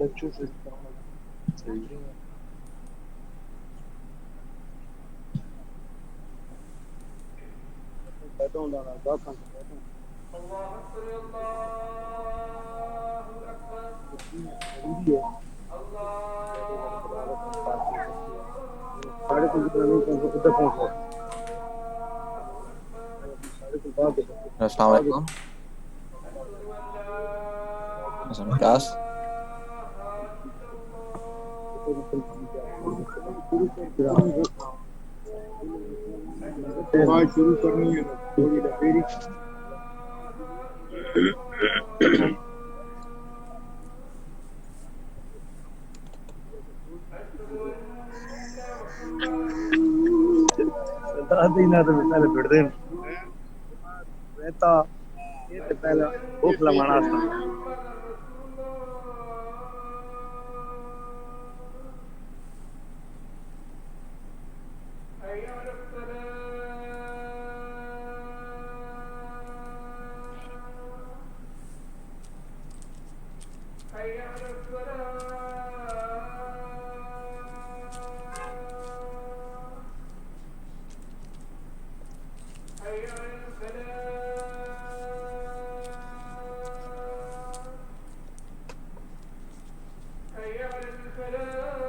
Lecture से सही है। बैठा हूँ ना जा कहाँ से बैठा हूँ। जरूरी है। बैठो बैठो बुला लो तुम बात कर सकते हो। 3:30 कितना नहीं पहुंचे उधर पहुंच गए। अभी 3:30 बाद दे सकते अस्सलाम बाद वालेकुम। क्लास बात शुरू करनी है ना थोड़ी देर ही ना तो पहले छोड़ दे रहता ये तो पहले भूख लगाना था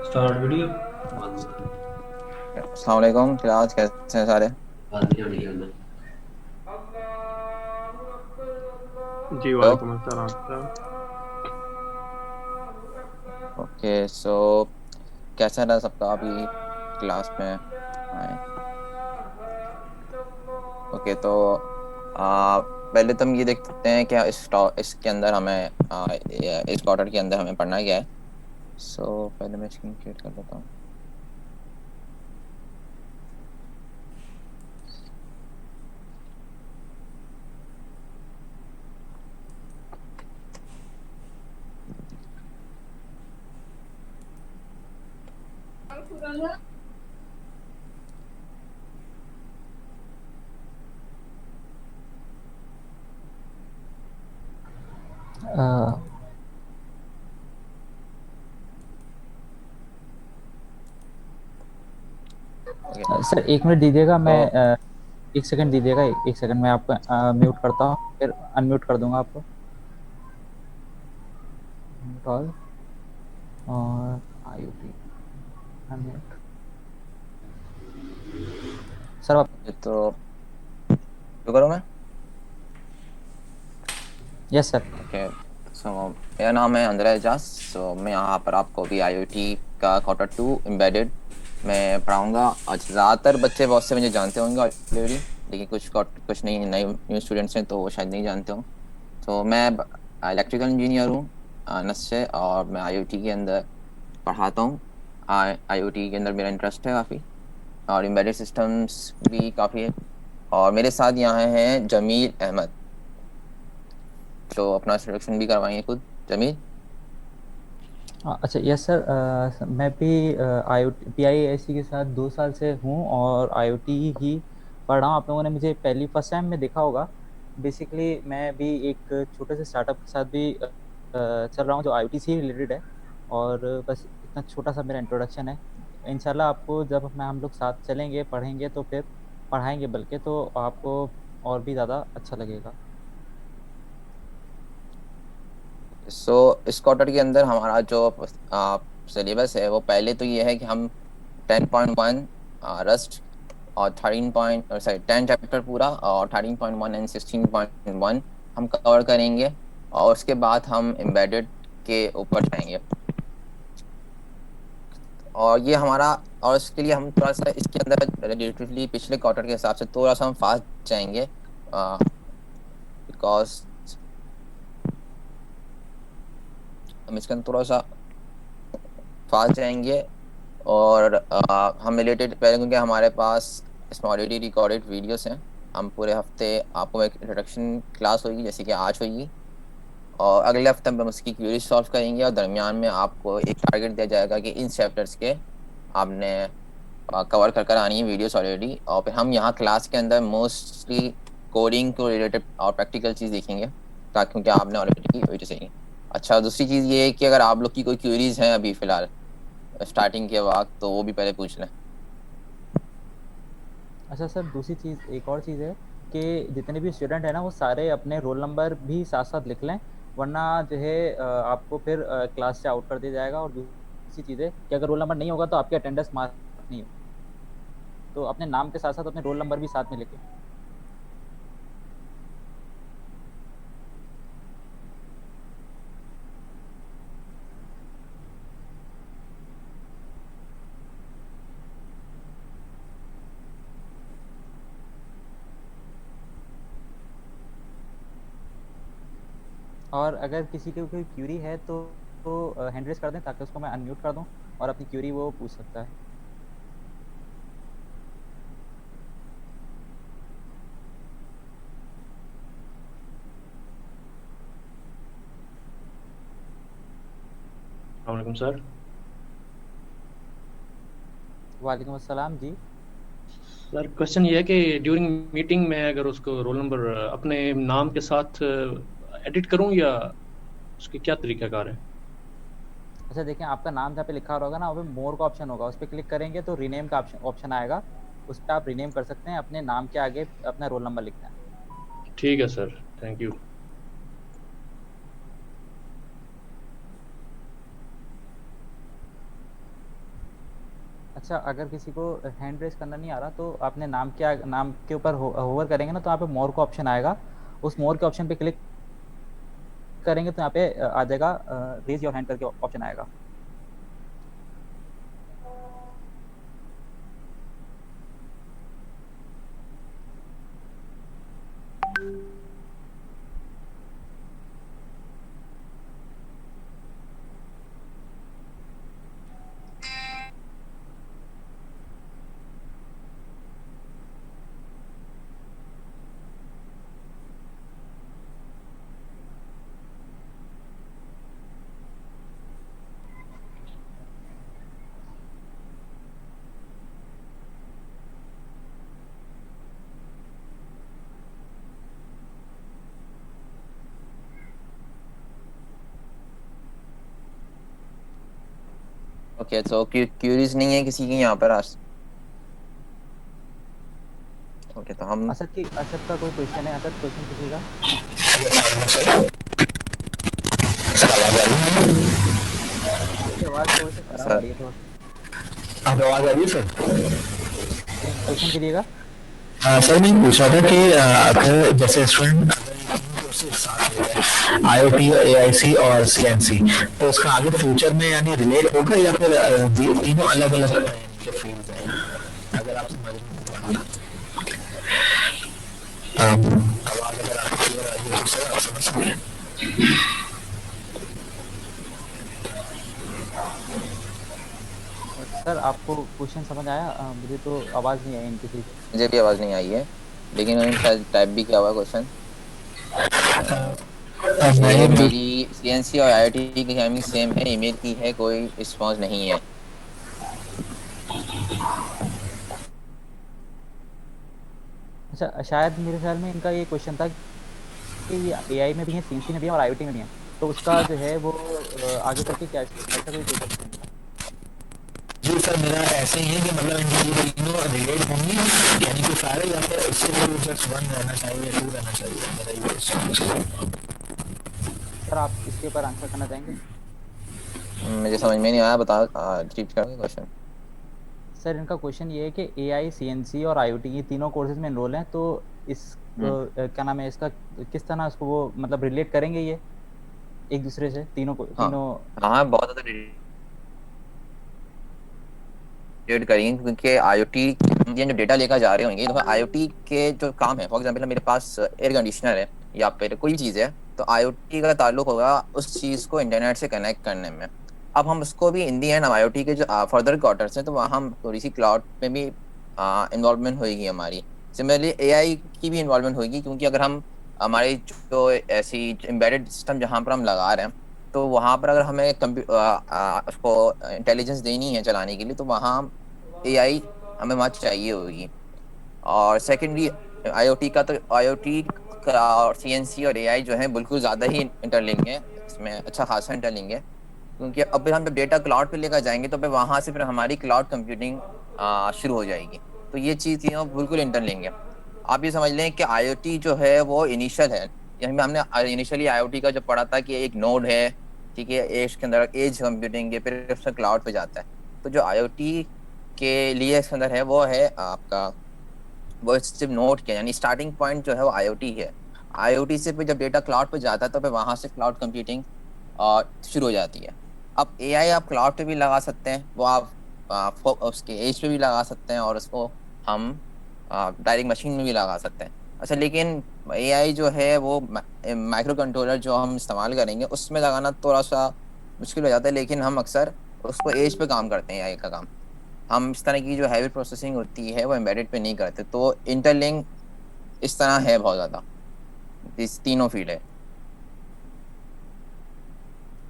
स्टार्ट वीडियो अस्सलाम वालेकुम। क्लास कैसे हैं सारे? बंद नहीं होनी है जी हेलो। वालेकुम अस्सलाम सर। ओके सो कैसा रहा सबका अभी क्लास में आए? ओके तो पहले तो हम ये देखते हैं क्या इसके अंदर हमें इस क्वार्टर के अंदर हमें पढ़ना क्या है। सो पहले मैं स्क्रीन क्रिएट कर लेता हूँ। ओके सर 1 मिनट दीजिएगा, मैं तो 1 सेकंड दीजिएगा, 1 सेकंड मैं आपको म्यूट करता हूँ, फिर अनम्यूट कर दूंगा आपको। म्यूट ऑल और IoT अनम्यूट। सर आप तो शुरू करूँ मैं? Yes sir. ओके सो मेरा नाम है अंद्रे एजाज। सो मैं यहाँ पर आपको भी IoT का क्वार्टर 2 एम्बेडेड मैं पढ़ाऊँगा। आज ज़्यादातर बच्चे बहुत से मुझे जानते होंगे ऑलरेडी, लेकिन कुछ नहीं नए न्यू स्टूडेंट्स हैं तो वो शायद नहीं जानते हों। तो मैं इलेक्ट्रिकल इंजीनियर हूँ नस से, और मैं IoT के अंदर पढ़ाता हूँ। IoT के अंदर मेरा इंटरेस्ट है काफ़ी, और एम्बेडेड सिस्टम्स भी काफ़ी है। और मेरे साथ यहाँ हैं जमील अहमद, जो अपना इंट्रोडक्शन भी करवाएंगे खुद। जमील। अच्छा यस सर, मैं भी IoT PIAC के साथ 2 साल से हूँ और IoT ही पढ़ रहा हूँ। आप लोगों ने मुझे पहली फर्स्ट टाइम में देखा होगा। बेसिकली मैं भी एक छोटे से स्टार्टअप के साथ भी चल रहा हूँ जो IoT से ही रिलेटेड है, और बस इतना छोटा सा मेरा इंट्रोडक्शन है। इंशाल्लाह आपको जब हम लोग साथ चलेंगे पढ़ेंगे तो फिर पढ़ाएंगे, बल्कि तो आपको और भी ज़्यादा अच्छा लगेगा। इस क्वार्टर के अंदर हमारा जो सिलेबस है वो पहले तो ये है कि हम 10.1 रस्ट और 10 चैप्टर पूरा, और 13.1 एंड 16.1 हम कवर करेंगे। और उसके बाद हम एम्बेडेड के ऊपर जाएंगे। और ये हमारा, और इसके लिए हम थोड़ा सा इसके अंदर रिलेटिवली पिछले क्वार्टर के हिसाब से थोड़ा सा हम फास्ट जाएंगे, बिकॉज हम इसके अंदर थोड़ा सा फास्ट जाएंगे। और हम रिलेटेड पहले, क्योंकि हमारे पास इसमें ऑलरेडी रिकॉर्डेड वीडियोस हैं। हम पूरे हफ्ते आपको एक इंट्रोडक्शन क्लास होगी जैसे कि आज होगी, और अगले हफ्ते हम उसकी क्वेरी सॉल्व करेंगे, और दरमियान में आपको एक टारगेट दिया जाएगा कि इन चैप्टर्स के आपने कवर कर कर आनी है वीडियोस ऑलरेडी। और फिर हम यहाँ क्लास के अंदर मोस्टली कोडिंग को रिलेटेड और प्रैक्टिकल चीज़ देखेंगे, ताकि क्योंकि आपने ऑलरेडी वीडियो सही अच्छा, दूसरी चीज ये है कि अगर आप लोग की कोई क्वेरीज हैं अभी फिलहाल स्टार्टिंग के वक्त, तो वो भी पहले पूछ लें। अच्छा सर, दूसरी चीज़, एक और चीज़ है कि जितने भी स्टूडेंट हैं ना, वो सारे अपने रोल नंबर भी साथ साथ लिख लें, वरना जो है आपको फिर क्लास से आउट कर दिया जाएगा। और दूसरी चीज़ है कि अगर रोल नंबर नहीं होगा तो आपके अटेंडेंस मार्क नहीं होगा। तो अपने नाम के साथ साथ अपने रोल नंबर भी साथ में लिखें। और अगर किसी की कोई क्यूरी है तो हैंड रेस कर दें, ताकि उसको मैं अनम्यूट कर दूं और अपनी क्यूरी वो पूछ सकता है। वालेकुम सर। वालेकुम अस्सलाम जी। सर क्वेश्चन ये है कि ड्यूरिंग मीटिंग में अगर उसको रोल नंबर अपने नाम के साथ एडिट करूं, या उसके क्या तरीकाकार है? अच्छा देखिए, आपका नाम जहाँ पे लिखा होगा ना, वहाँ पे मोर का ऑप्शन होगा, उस पर क्लिक करेंगे तो रीनेम का ऑप्शन ऑप्शन आएगा। उस पर आप रीनेम कर सकते हैं, अपने नाम के आगे अपना रोल नंबर लिखना है। ठीक है सर, थैंक यू। अच्छा, अगर किसी को हैंड रेस करना नहीं आ रहा, तो अपने नाम के ऊपर होवर करेंगे ना, तो यहाँ पे मोर का ऑप्शन आएगा। उस मोर के ऑप्शन पे क्लिक करेंगे तो यहाँ पे आ जाएगा, रेज योर हैंड करके ऑप्शन आएगा। ओके, तो क्यूरीज नहीं है किसी की यहाँ पर आज? ओके, तो हम असद का कोई क्वेश्चन है? असद, क्वेश्चन किसी का? आपकी आवाज़ थोड़ी सी खराब आ सर। रही है, थोड़ा आप आवाज आ रही है सर? क्वेश्चन करिएगा। हाँ सर, मैं पूछ रहा था कि अगर जैसे स्टूडेंट आईओटी, एआईसी और सीएनसी, तो उसका आगे फ्यूचर में यानी रिलेट होगा, या फिर तीनों अलग अलग फील्ड है? अगर आप समझ रहे हैं आवाज अगर आपको क्लियर आ रही है तो सर आप समझ सकते हैं। सर, आपको क्वेश्चन समझ आया? मुझे तो आवाज़ नहीं आई इनकी ठीक। मुझे भी आवाज़ नहीं आई है, लेकिन उन्होंने शायद टाइप भी किया हुआ क्वेश्चन। मैंने ये भी मेरी सीएनसी और आईआईटी की टाइमिंग सेम है, ईमेल की है, कोई रिस्पॉन्स नहीं है। अच्छा, शायद मेरे ख्याल में इनका ये क्वेश्चन था कि ये एआई में भी है, सीएनसी में भी है और आईओटी में भी है, तो उसका जो है वो आगे करके क्या, ऐसा कोई क्वेश्चन था इनका। जी सर, मेरा ऐसे ही है कि मतलब इनकी ये तीनों रिलेट होंगी, यानी कि सारे, या फिर सिर्फ जस्ट वन रहना चाहिए, टू रहना चाहिए, मेरा ये क्वेश्चन है। सर, आप इसके ऊपर आंसर करना चाहेंगे? मुझे समझ में नहीं आया, बता रिपीट करोगे क्वेश्चन? सर, इनका क्वेश्चन ये है कि एआई, सीएनसी और आईओटी, ये तीनों कोर्सेज में एनरोल हैं, तो इस क्या नाम है इसका, किस तरह उसको वो मतलब रिलेट करेंगे ये एक दूसरे से, तीनों को, हाँ, तीनों। हाँ, बहुत ज़्यादा रिलेट करेंगे, क्योंकि आईओटी जो डेटा लेकर जा रहे होंगे, तो आईओटी के जो काम है, फॉर एग्जांपल मेरे पास एयर कंडीशनर है या फिर कोई चीज़ है, तो आईओटी का ताल्लुक होगा उस चीज़ को इंटरनेट से कनेक्ट करने में। अब हम उसको भी इन दी एंड आईओटी के जो फर्दर क्वार्टर्स हैं, तो वहाँ हम थोड़ी सी क्लाउड में भी इन्वॉल्वमेंट होगी हमारी। सिमिलरली एआई की भी इन्वॉल्वमेंट होगी, क्योंकि अगर हम हमारी जो ऐसी एम्बेडेड सिस्टम जहाँ पर हम लगा रहे हैं, तो वहाँ पर अगर हमें उसको इंटेलिजेंस देनी है चलाने के लिए, तो वहाँ एआई हमें वहाँ चाहिए होगी। और सेकेंडली आईओटी का, तो आईओटी का और सीएनसी और एआई जो है बिल्कुल ज़्यादा ही इंटरलिंक है। इसमें अच्छा खासा इंटरलिंक है, क्योंकि अब हम जब डेटा क्लाउड पे लेकर जाएंगे तो फिर वहाँ से फिर हमारी क्लाउड कंप्यूटिंग शुरू हो जाएगी। तो ये चीज़ बिल्कुल इंटरलिंक है। आप ये समझ लें कि आईओटी जो है वो इनिशियल है, यानी हमने इनिशियली आईओटी का जो पढ़ा था कि एक नोड है, ठीक है, एज के अंदर एज कंप्यूटिंग के, फिर उससे क्लाउड पे जाता है। तो जो आईओटी के लिए इसके अंदर है वो है आपका, वो सिर्फ नोड के, यानी स्टार्टिंग पॉइंट जो है वो आईओटी है। आईओटी से फिर जब डेटा क्लाउड पे जाता है तो फिर वहाँ से क्लाउड कंप्यूटिंग शुरू हो जाती है। अब एआई आप क्लाउड पे भी लगा सकते हैं, वो आप उसके एज पे भी लगा सकते हैं, और उसको हम डायरेक्ट मशीन में भी लगा सकते हैं। अच्छा, लेकिन एआई जो है वो माइक्रो कंट्रोलर जो हम इस्तेमाल करेंगे उसमें लगाना थोड़ा सा मुश्किल हो जाता है, लेकिन हम अक्सर उसको एज पे काम करते हैं एआई का काम। हम इस तरह की जो हैवी प्रोसेसिंग होती है वो एम्बेडेड पे नहीं करते। तो इंटरलिंक इस तरह है बहुत ज़्यादा, इस तीनों फील्ड है।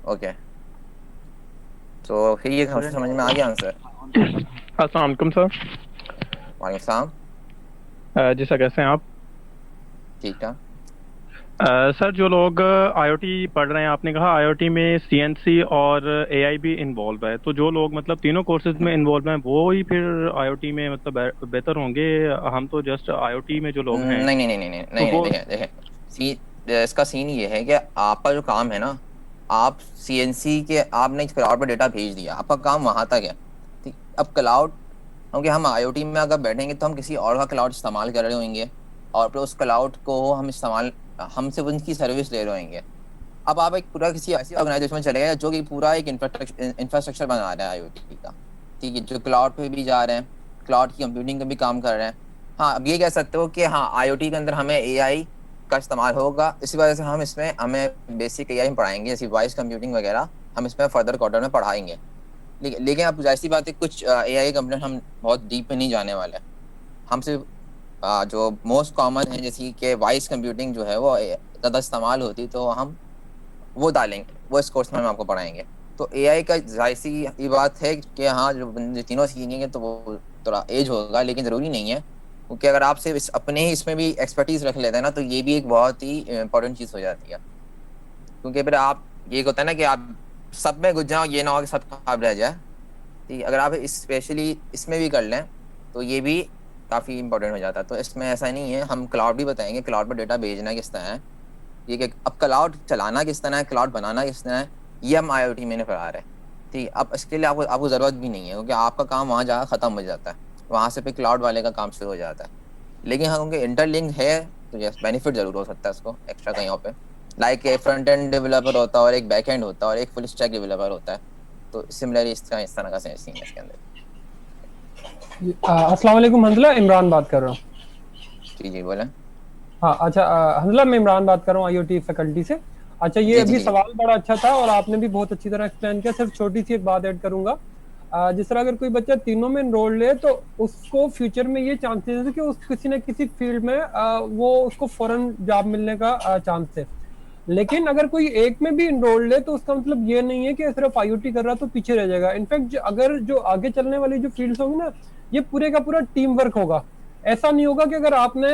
ओके, तो फिर ये समझ में आ गया आंसर। अस्सलाम वालेकुम सर। वालेकुम सलाम। जी सर, कैसे हैं आप? ठीक ठाक। सर, जो लोग आईओटी पढ़ रहे हैं, आपने कहा आईओटी में सीएनसी और एआई भी इन्वॉल्व है, तो जो लोग मतलब तीनों कोर्सेज में इन्वॉल्व हैं वो ही फिर आईओटी में मतलब बेहतर होंगे? हम तो जस्ट आईओटी में जो लोग हैं नहीं नहीं नहीं नहीं नहीं तो नहीं, वो देखें, इसका सीन ये है कि आपका जो काम है ना, आप सीएनसी के आपने क्लाउड पर डेटा भेज दिया, आपका काम वहां तक है। ठीक, अब क्लाउड, क्योंकि हम आईओटी में अगर बैठेंगे तो हम किसी और का क्लाउड इस्तेमाल कर रहे होंगे, और फिर उस क्लाउड को हमसे उनकी सर्विस ले रहे होंगे। अब आप एक पूरा किसी ऐसी ऑर्गेनाइजेशन में चले गए जो कि पूरा एक इंफ्रास्ट्रक्चर बना रहा है आईओटी का, ठीक है, जो क्लाउड पे भी जा रहे हैं, क्लाउड की कंप्यूटिंग का भी काम कर रहे हैं। हाँ, अब ये कह सकते हो कि हाँ आईओटी के अंदर हमें एआई का इस्तेमाल होगा, इसी वजह से हम इसमें हमें बेसिक एआई में पढ़ाएंगे, जैसे वॉइस कंप्यूटिंग वगैरह हम इसमें फर्दर क्वार्टर में पढ़ाएंगे। लेकिन अब ऐसी बात है, कुछ एआई कंपोनेंट हम बहुत डीप में नहीं जाने वाले। हम सिर्फ जो मोस्ट कॉमन है, जैसे कि वॉइस कंप्यूटिंग जो है वो ज़्यादा इस्तेमाल होती, तो हम वो डालेंगे, वो इस कोर्स में हम आपको पढ़ाएंगे। तो एआई का जाहिर सी ये बात है कि हाँ जो बंदे तीनों सीखेंगे तो वो थोड़ा एज होगा, लेकिन ज़रूरी नहीं है, क्योंकि अगर आप सिर्फ अपने ही इसमें भी एक्सपर्टीज रख लेते हैं ना, तो ये भी एक बहुत ही इंपॉर्टेंट चीज़ हो जाती है। क्योंकि फिर आप, ये होता है ना कि आप सब में घुस जाओ, ये ना हो कि सब खराब रह जाए। ठीक है, अगर आप स्पेशली इसमें भी कर लें तो ये भी काफ़ी इंपॉर्टेंट हो जाता है। तो इसमें ऐसा नहीं है, हम क्लाउड भी बताएंगे, क्लाउड पर डेटा भेजना किस तरह है, ठीक है, अब क्लाउड चलाना किस तरह है, क्लाउड बनाना किस तरह है, ये हम आईओटी में फैला रहे हैं। ठीक, अब इसके लिए आपको ज़रूरत भी नहीं है, क्योंकि आपका काम वहाँ जा ख़त्म हो जाता है, वहाँ से फिर क्लाउड वाले का काम शुरू हो जाता है। लेकिन हाँ, क्योंकि इंटरलिंक है तो यस बेनिफिट ज़रूर हो सकता है उसको एक्स्ट्रा कहीं पे, लाइक एक फ्रंट एंड डेवलपर होता है और एक बैक एंड होता है और एक फुल स्टैक डेवलपर होता है। तो सिमिलरली इस तरह का सीन है इसके अंदर। अस्सलाम वालेकुम हंजला, इमरान बात कर रहा हूँ। जी जी बोलें। हाँ अच्छा, हंजला मैं इमरान बात कर रहा हूँ आईओटी फैकल्टी से। अच्छा, ये अभी सवाल बड़ा अच्छा था और आपने भी बहुत अच्छी तरह एक्सप्लेन किया। सिर्फ छोटी सी एक बात ऐड करूंगा, जिस तरह अगर कोई बच्चा तीनों में एनरोल ले तो उसको फ्यूचर में ये चांसेस है कि उस किसी न किसी फील्ड में वो उसको फौरन जॉब मिलने का चांस है। लेकिन अगर कोई एक में भी इनरोल है तो उसका मतलब ये नहीं है कि सिर्फ आईओटी कर रहा तो पीछे रह जाएगा। इनफैक्ट अगर जो आगे चलने वाली जो फील्ड्स होंगी ना, ये पूरे का पूरा टीम वर्क होगा। ऐसा नहीं होगा कि अगर आपने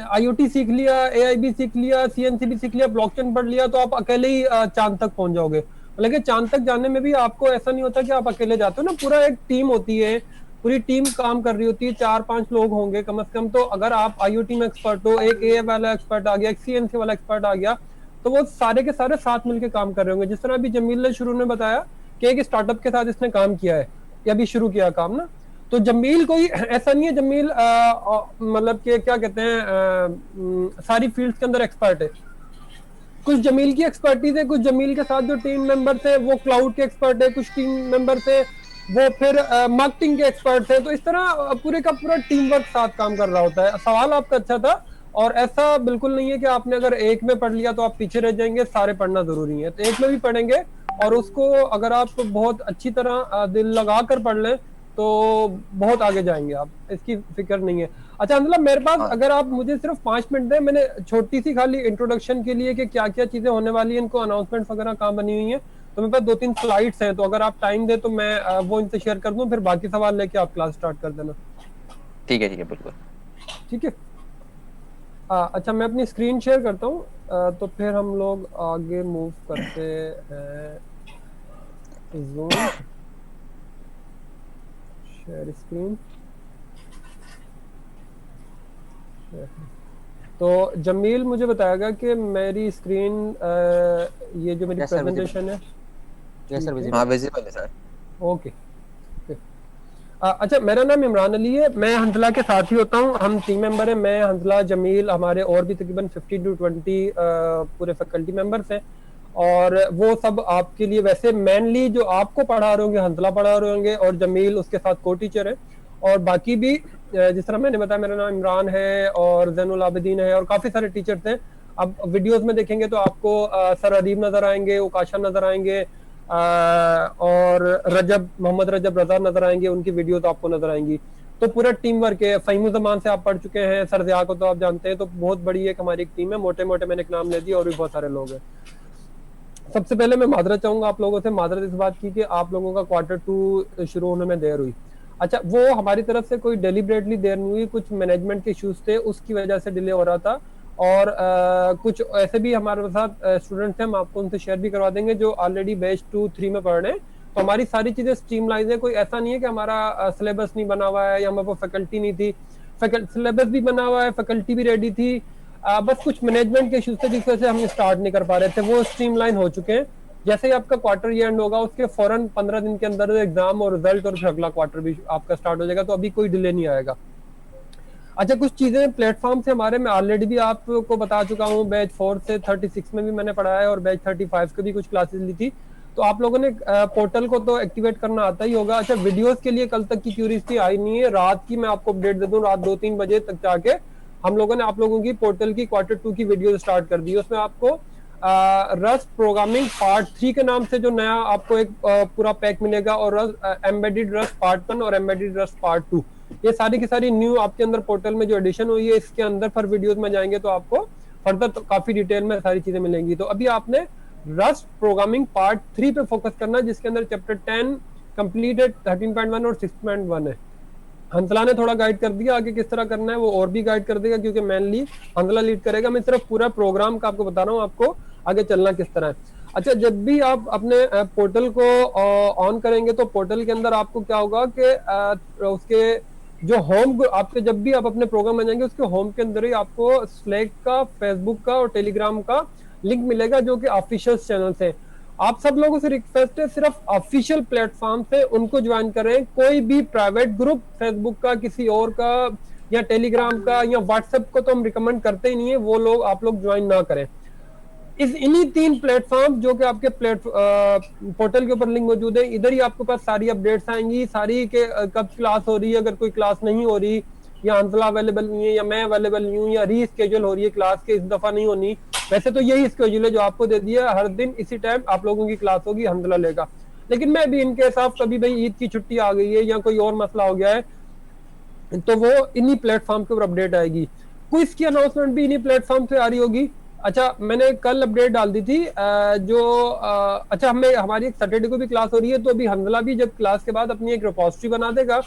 आईओटी सीख लिया, एआई भी सीख लिया, सीएनसी भी सीख लिया, ब्लॉकचेन पढ़ लिया तो आप अकेले ही चांद तक पहुंच जाओगे। लेकिन चांद तक जाने में भी आपको ऐसा नहीं होता कि आप अकेले जाते हो ना, पूरा एक टीम होती है, पूरी टीम काम कर रही होती है, 4-5 लोग होंगे कम से कम। तो अगर आप आईओटी में एक्सपर्ट हो, एक एआई वाला एक्सपर्ट आ गया, एक सीएनसी वाला एक्सपर्ट आ गया, तो वो सारे के सारे साथ मिलकर काम कर रहे होंगे। जिस तरह अभी जमील ने शुरू में बताया कि एक स्टार्टअप के साथ इसने काम किया है या अभी शुरू किया काम ना, तो जमील कोई ऐसा नहीं है, जमील मतलब कि क्या कहते हैं सारी फील्ड्स के अंदर एक्सपर्ट है। कुछ जमील की एक्सपर्टीज है, कुछ जमील के साथ जो टीम मेंबर थे वो क्लाउड के एक्सपर्ट है, कुछ टीम मेंबर थे वो फिर मार्केटिंग के एक्सपर्ट थे। तो इस तरह पूरे का पूरा टीम वर्क साथ काम कर रहा होता है। सवाल आपका अच्छा था और ऐसा बिल्कुल नहीं है कि आपने अगर एक में पढ़ लिया तो आप पीछे रह जाएंगे, सारे पढ़ना जरूरी है। तो एक में भी पढ़ेंगे और उसको अगर आप बहुत अच्छी तरह दिल लगा कर पढ़ लें तो बहुत आगे जाएंगे आप, इसकी फिक्र नहीं है। अच्छा मतलब मेरे पास अगर आप मुझे सिर्फ 5 मिनट दें, मैंने छोटी सी खाली इंट्रोडक्शन के लिए कि क्या क्या चीजें होने वाली हैं, इनको अनाउंसमेंट वगैरह कहाँ बनी हुई हैं, तो मेरे पास 2-3 स्लाइड्स हैं, तो अगर आप टाइम दे तो मैं वो इनसे शेयर कर दूं, फिर बाकी सवाल लेके आप क्लास स्टार्ट कर देना। ठीक है बिल्कुल ठीक है। अच्छा मैं अपनी स्क्रीन शेयर करता हूँ, तो फिर हम लोग आगे मूव करते हैं। Zoom share screen. तो जमील मुझे बताएगा कि मेरी स्क्रीन, ये जो मेरी Yes, sir, प्रेजेंटेशन है। यस सर, हाँ विजिबल है सर। ओके। अच्छा मेरा नाम इमरान अली है, मैं हंसला के साथ ही होता हूँ। हम 3 मेंबर हैं, मैं, हंसला, जमील, हमारे और भी तकरीबन 15 to 20 पूरे फैकल्टी मेंबर्स हैं। और वो सब आपके लिए वैसे मेनली जो आपको पढ़ा रहे होंगे, हंसला पढ़ा रहे होंगे और जमील उसके साथ को टीचर है। और बाकी भी जिस तरह मैंने बताया, मेरा नाम इमरान है और जैनुल आबिदीन है और काफ़ी सारे टीचर्स हैं। अब वीडियोस में देखेंगे तो आपको सर अदीब नज़र आएंगे, उकाशा नज़र आएंगे, और रजब, मोहम्मद रजब रजा नजर आएंगे, उनकी वीडियोस आपको नजर आएंगी। तो पूरा टीम वर्क है। फ़हीमुज़्ज़मान से आप पढ़ चुके हैं, सर ज़िया को तो आप जानते हैं। तो बहुत बड़ी एक हमारी एक टीम है, मोटे मोटे मैंने एक नाम ले दिया और भी बहुत सारे लोग हैं। सबसे पहले मैं माजरत चाहूंगा आप लोगों से, माजरत इस बात की कि आप लोगों का Q2 शुरू होने में देर हुई। अच्छा वो हमारी तरफ से कोई डेलिबरेटली देर नहीं हुई, कुछ मैनेजमेंट के इश्यूज थे उसकी वजह से डिले हो रहा था। और कुछ ऐसे भी हमारे साथ स्टूडेंट्स हैं, हम आपको उनसे शेयर भी करवा देंगे जो ऑलरेडी बैच 2-3 में पढ़ रहे हैं। तो हमारी सारी चीजें स्ट्रीमलाइन है, कोई ऐसा नहीं है कि हमारा सिलेबस नहीं बना हुआ है या हमारे पास फैकल्टी नहीं थी। सिलेबस भी बना हुआ है, फैकल्टी भी रेडी थी, बस कुछ मैनेजमेंट के इश्यूज थे जिस वजह से हम स्टार्ट नहीं कर पा रहे थे। वो स्ट्रीमलाइन हो चुके हैं। जैसे ही आपका क्वार्टर ये एंड होगा उसके फौरन 15 दिन के अंदर एग्जाम और रिजल्ट और फिर अगला क्वार्टर भी आपका स्टार्ट हो जाएगा। तो अभी कोई डिले नहीं आएगा। अच्छा कुछ चीजें प्लेटफॉर्म से हमारे, मैं ऑलरेडी भी आपको बता चुका हूँ, बैच 4 से 36 में भी मैंने पढ़ाया है और बैच 35 के भी कुछ क्लासेस ली थी। तो आप लोगों ने पोर्टल को तो एक्टिवेट करना आता ही होगा। अच्छा वीडियोस के लिए कल तक की क्यूरियोसिटी आई नहीं है, रात की मैं आपको अपडेट दे दूं, रात 2-3 बजे तक जाके हम लोगों ने आप लोगों की पोर्टल की Q2 की वीडियो स्टार्ट कर दी। उसमें आपको रस्ट प्रोग्रामिंग पार्ट 3 के नाम से जो नया आपको एक पूरा पैक मिलेगा, और एम्बेडेड रस्ट पार्ट 1 और एम्बेडेड रस्ट पार्ट 2, ये सारी की सारी न्यू आपके अंदर पोर्टल में जो एडिशन हुई है, इसके अंदर पर वीडियोस में जाएंगे तो आपको फर्दर तो काफी डिटेल में सारी चीजें मिलेंगी। तो अभी आपने रस्ट प्रोग्रामिंग पार्ट 3 पे फोकस करना है, जिसके अंदर चैप्टर 10 कंप्लीट है, 13.1 और 6.1 है। हंसला ने थोड़ा गाइड कर दिया, आगे किस तरह करना है वो और भी गाइड कर देगा, क्योंकि मेनली हंसला लीड करेगा। मैं सिर्फ पूरा प्रोग्राम का आपको बता रहा हूँ, आपको आगे चलना किस तरह है। अच्छा जब भी आप अपने पोर्टल को ऑन करेंगे तो पोर्टल के अंदर आपको क्या होगा कि उसके जो होम, आपके जब भी आप अपने प्रोग्राम में जाएंगे उसके होम के अंदर ही आपको स्लैक का, फेसबुक का और टेलीग्राम का लिंक मिलेगा, जो कि ऑफिशियल चैनल है। आप सब लोगों से रिक्वेस्ट है, सिर्फ ऑफिशियल प्लेटफॉर्म से उनको ज्वाइन करें। कोई भी प्राइवेट ग्रुप फेसबुक का, किसी और का या टेलीग्राम का या व्हाट्सएप को तो हम रिकमेंड करते ही नहीं है, वो लोग आप लोग ज्वाइन ना करें। इन्हीं 3 प्लेटफॉर्म जो कि आपके पोर्टल के ऊपर लिंक मौजूद है, इधर ही आपके पास सारी अपडेट्स आएंगी, सारी के कब क्लास हो रही है, अगर कोई क्लास नहीं हो रही या हंसला अवेलेबल नहीं है या मैं अवेलेबल नहीं हूँ या रीस्केड्यूल हो रही है क्लास के, इस दफा नहीं होनी। वैसे तो यही स्केड्यूल है जो आपको दे दिया, हर दिन इसी टाइम आप लोगों की क्लास होगी, हंसला लेगा। लेकिन मैं भी इनके साथ कभी भाई ईद की छुट्टी आ गई है या कोई और मसला हो गया है, तो वो इन्हीं प्लेटफॉर्म के ऊपर अपडेट आएगी। क्विज की अनाउंसमेंट भी इन्हीं प्लेटफॉर्म से आ रही होगी। अच्छा मैंने कल अपडेट डाल दी थी अच्छा हमारी एक सैटरडे को भी क्लास हो रही है, तो अभी हंसला भी जब क्लास के बाद अपनी एक रिपोजिटरी बना देगा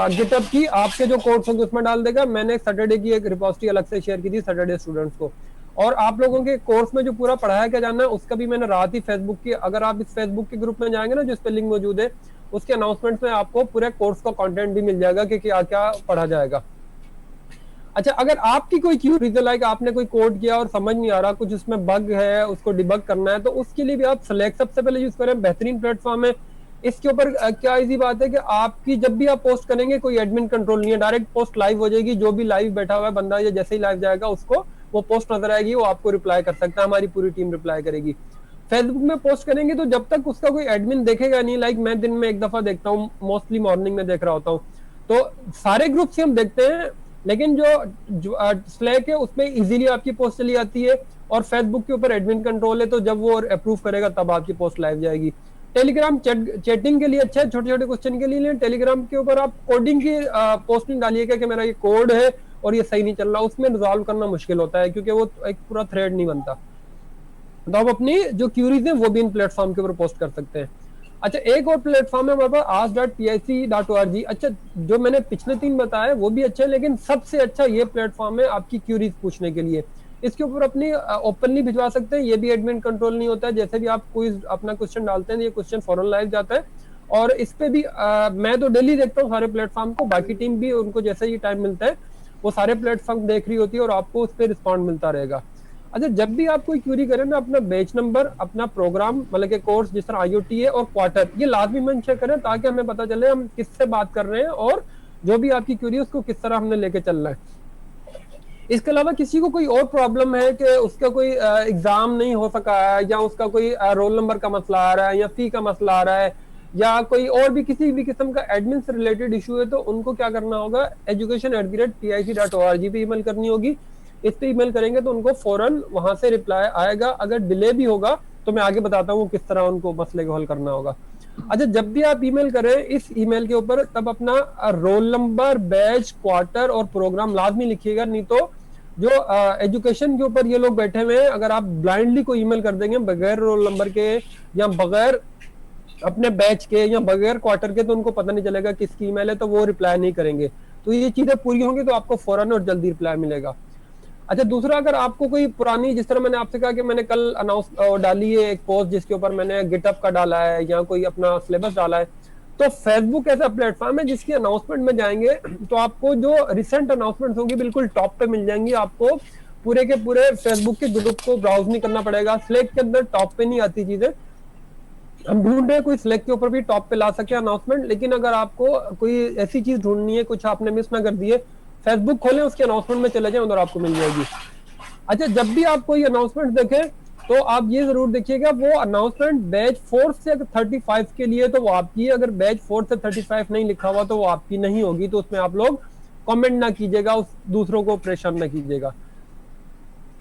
गिटहब की, आपके जो कोड्स होंगे उसमें डाल देगा। मैंने सैटरडे की एक रिपोजिटरी अलग से शेयर की थी सैटरडे स्टूडेंट्स को। और आप लोगों के कोर्स में जो पूरा पढ़ाया क्या जाना है उसका भी मैंने रात ही फेसबुक की, अगर आप इस फेसबुक के ग्रुप में जाएंगे ना जिस पे लिंक मौजूद है, उसके अनाउंसमेंट में आपको पूरे कोर्स का कंटेंट भी मिल जाएगा कि क्या क्या पढ़ा जाएगा। अच्छा अगर आपकी कोई क्यूरीज है, लाइक आपने कोई कोड किया और समझ नहीं आ रहा, कुछ उसमें बग है, उसको डिबग करना है, तो उसके लिए भी आप सिलेक्ट सबसे पहले यूज करें, बेहतरीन प्लेटफॉर्म है। इसके ऊपर क्या इजी बात है कि आपकी जब भी आप पोस्ट करेंगे कोई एडमिन कंट्रोल नहीं है, डायरेक्ट पोस्ट लाइव हो जाएगी। जो भी लाइव बैठा हुआ है बंदा या जैसे ही लाइव जाएगा उसको वो पोस्ट नजर आएगी, वो आपको रिप्लाई कर सकता है, हमारी पूरी टीम रिप्लाई करेगी। फेसबुक में पोस्ट करेंगे तो जब तक उसका कोई एडमिन देखेगा नहीं, लाइक मैं दिन में एक दफा देखता हूँ, मोस्टली मॉर्निंग में देख रहा होता हूँ, तो सारे ग्रुप से हम देखते हैं, लेकिन जो स्लैक है उसमें इजीली आपकी पोस्ट चली आती है और फेसबुक के ऊपर एडमिन कंट्रोल है, तो जब वो अप्रूव करेगा तब आपकी पोस्ट लाइव जाएगी। टेलीग्राम चैटिंग के लिए अच्छा है, छोटे छोटे क्वेश्चन के लिए। टेलीग्राम के ऊपर आप कोडिंग की पोस्टिंग डालिएगा कि मेरा ये कोड है और ये सही नहीं चल रहा, उसमें रिजॉल्व करना मुश्किल होता है क्योंकि वो एक पूरा थ्रेड नहीं बनता। तो आप अपनी जो क्यूरीज है वो भी इन प्लेटफॉर्म के ऊपर पोस्ट कर सकते हैं। अच्छा, एक और प्लेटफॉर्म है हमारे पास ask.pic.org। अच्छा, जो मैंने पिछले 3 बताए वो भी अच्छे हैं, लेकिन सबसे अच्छा ये प्लेटफॉर्म है आपकी क्यूरीज पूछने के लिए। इसके ऊपर अपनी ओपनली भिजवा सकते हैं, ये भी एडमिन कंट्रोल नहीं होता है। जैसे भी आप कोई अपना क्वेश्चन डालते हैं ये क्वेश्चन फौरन लाइव जाता है। और इस पे भी मैं तो डेली देखता हूँ सारे प्लेटफॉर्म को, बाकी टीम भी उनको जैसे ही टाइम मिलता है वो सारे प्लेटफॉर्म देख रही होती है और आपको उस पर रिस्पॉन्ड मिलता रहेगा। अच्छा, जब भी आप कोई क्यूरी करें ना, अपना बैच नंबर, अपना प्रोग्राम मतलब के कोर्स जिस तरह IoT है और क्वार्टर, ये लाजमी मेंशन करें ताकि हमें पता चले हम किससे बात कर रहे हैं और जो भी आपकी क्यूरी है उसको किस तरह हमने लेके चलना है। इसके अलावा किसी को कोई और प्रॉब्लम है कि उसका कोई एग्जाम नहीं हो सका है, या उसका कोई रोल नंबर का मसला आ रहा है, या फी का मसला आ रहा है, या कोई और भी किसी भी किस्म का एडमिन से रिलेटेड इशू है, तो उनको क्या करना होगा, education@pic.org पे ईमेल करनी होगी। इस पे ईमेल करेंगे तो उनको फौरन वहां से रिप्लाई आएगा। अगर डिले भी होगा तो मैं आगे बताता हूँ किस तरह उनको मसले को हल करना होगा। अच्छा, जब भी आप ईमेल करें इस ईमेल के ऊपर तब अपना रोल नंबर, बैच, क्वार्टर और प्रोग्राम लाजमी लिखिएगा, नहीं तो जो एजुकेशन के ऊपर ये लोग बैठे हुए हैं, अगर आप ब्लाइंडली कोई ईमेल कर देंगे बगैर रोल नंबर के या बगैर अपने बैच के या बगैर क्वार्टर के, तो उनको पता नहीं चलेगा किसकी ईमेल है, तो वो रिप्लाई नहीं करेंगे। तो ये चीजें पूरी होंगी तो आपको फौरन और जल्दी रिप्लाई मिलेगा। अच्छा, दूसरा, अगर आपको कोई पुरानी, जिस तरह मैंने आपसे कहा कि मैंने कल अनाउंस डाली है एक पोस्ट जिसके ऊपर मैंने गिटअप का डाला है या कोई अपना सिलेबस डाला है, तो फेसबुक ऐसा प्लेटफॉर्म है जिसकी अनाउंसमेंट में जाएंगे तो आपको जो रिसेंट अनाउंसमेंट होंगी बिल्कुल टॉप पे मिल जाएंगी। आपको पूरे के पूरे फेसबुक के ग्रुप को ब्राउज नहीं करना पड़ेगा। स्लैक के अंदर टॉप पे नहीं आती चीजें, हम ढूंढ रहे हैं कोई स्लैक के ऊपर भी टॉप पे ला सके अनाउंसमेंट। लेकिन अगर आपको कोई ऐसी चीज ढूंढनी है, कुछ आपने मिस ना कर दिए, फेसबुक खोलें, उसके अनाउंसमेंट में चले जाएं, उधर आपको मिल जाएगी। अच्छा, जब भी आप कोई अनाउंसमेंट देखें तो आप ये जरूर देखिएगा वो अनाउंसमेंट बैच 4 से 35 के लिए तो वो आपकी है, अगर बैच 4 से 35 नहीं लिखा हुआ तो वो आपकी नहीं होगी। तो उसमें आप लोग कमेंट ना कीजिएगा, उस दूसरों को परेशान ना कीजिएगा।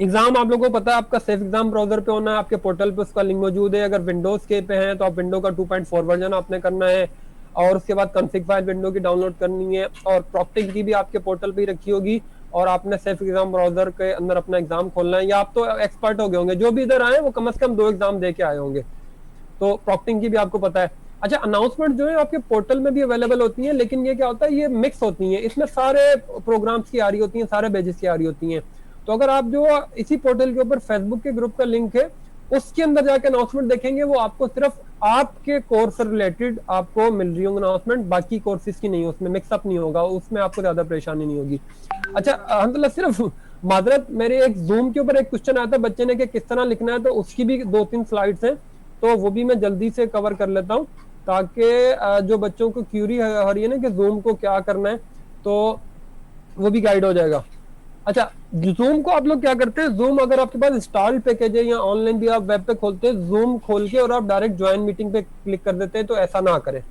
एग्जाम आप लोगों को पता है आपका सेफ एग्जाम ब्राउजर पे होना है, आपके पोर्टल पे उसका लिंक मौजूद है। अगर विंडोज के पे हैं तो आप विंडो का 2.4 वर्जन आपने करना है, और उसके बाद कॉन्फिग फाइल विंडो की डाउनलोड करनी है, और प्रॉक्टिंग की भी आपके पोर्टल पे ही रखी होगी, और आपने सेफ एग्जाम ब्राउजर के अंदर अपना एग्जाम खोलना है। या आप तो एक्सपर्ट हो गए होंगे, जो भी इधर आए वो कम से कम 2 एग्जाम दे के आए होंगे, तो प्रॉक्टिंग की भी आपको पता है। अच्छा, अनाउंसमेंट जो है आपके पोर्टल में भी अवेलेबल होती है, लेकिन ये क्या होता है, ये मिक्स होती है, इसमें सारे प्रोग्राम्स की आ रही होती हैं, सारे बैचेस की आ रही होती हैं। तो अगर आप जो इसी पोर्टल के ऊपर फेसबुक के ग्रुप का लिंक है उसके अंदर जाके अनाउंसमेंट देखेंगे, वो आपको सिर्फ आपके कोर्स से रिलेटेड आपको मिल रही होंगी अनाउंसमेंट, बाकी कोर्सेज की नहीं, उसमें मिक्सअप नहीं होगा, उसमें आपको ज्यादा परेशानी नहीं होगी। अच्छा, अल्हम्दुलिल्लाह, सिर्फ मादरत, मेरे एक जूम के ऊपर एक क्वेश्चन आया था बच्चे ने कि किस तरह लिखना है, तो उसकी भी 2-3 स्लाइड्स हैं, तो वो भी मैं जल्दी से कवर कर लेता हूँ ताकि जो बच्चों को क्यूरी हो रही है ना कि जूम को क्या करना है, तो वो भी गाइड हो जाएगा। अच्छा, जूम को आप लोग क्या करते हैं, जूम अगर आपके पास इंस्टॉल पैकेज है या ऑनलाइन भी आप वेब पे खोलते हैं, जूम खोल के और आप डायरेक्ट ज्वाइन मीटिंग पे क्लिक कर देते हैं, तो ऐसा ना करें,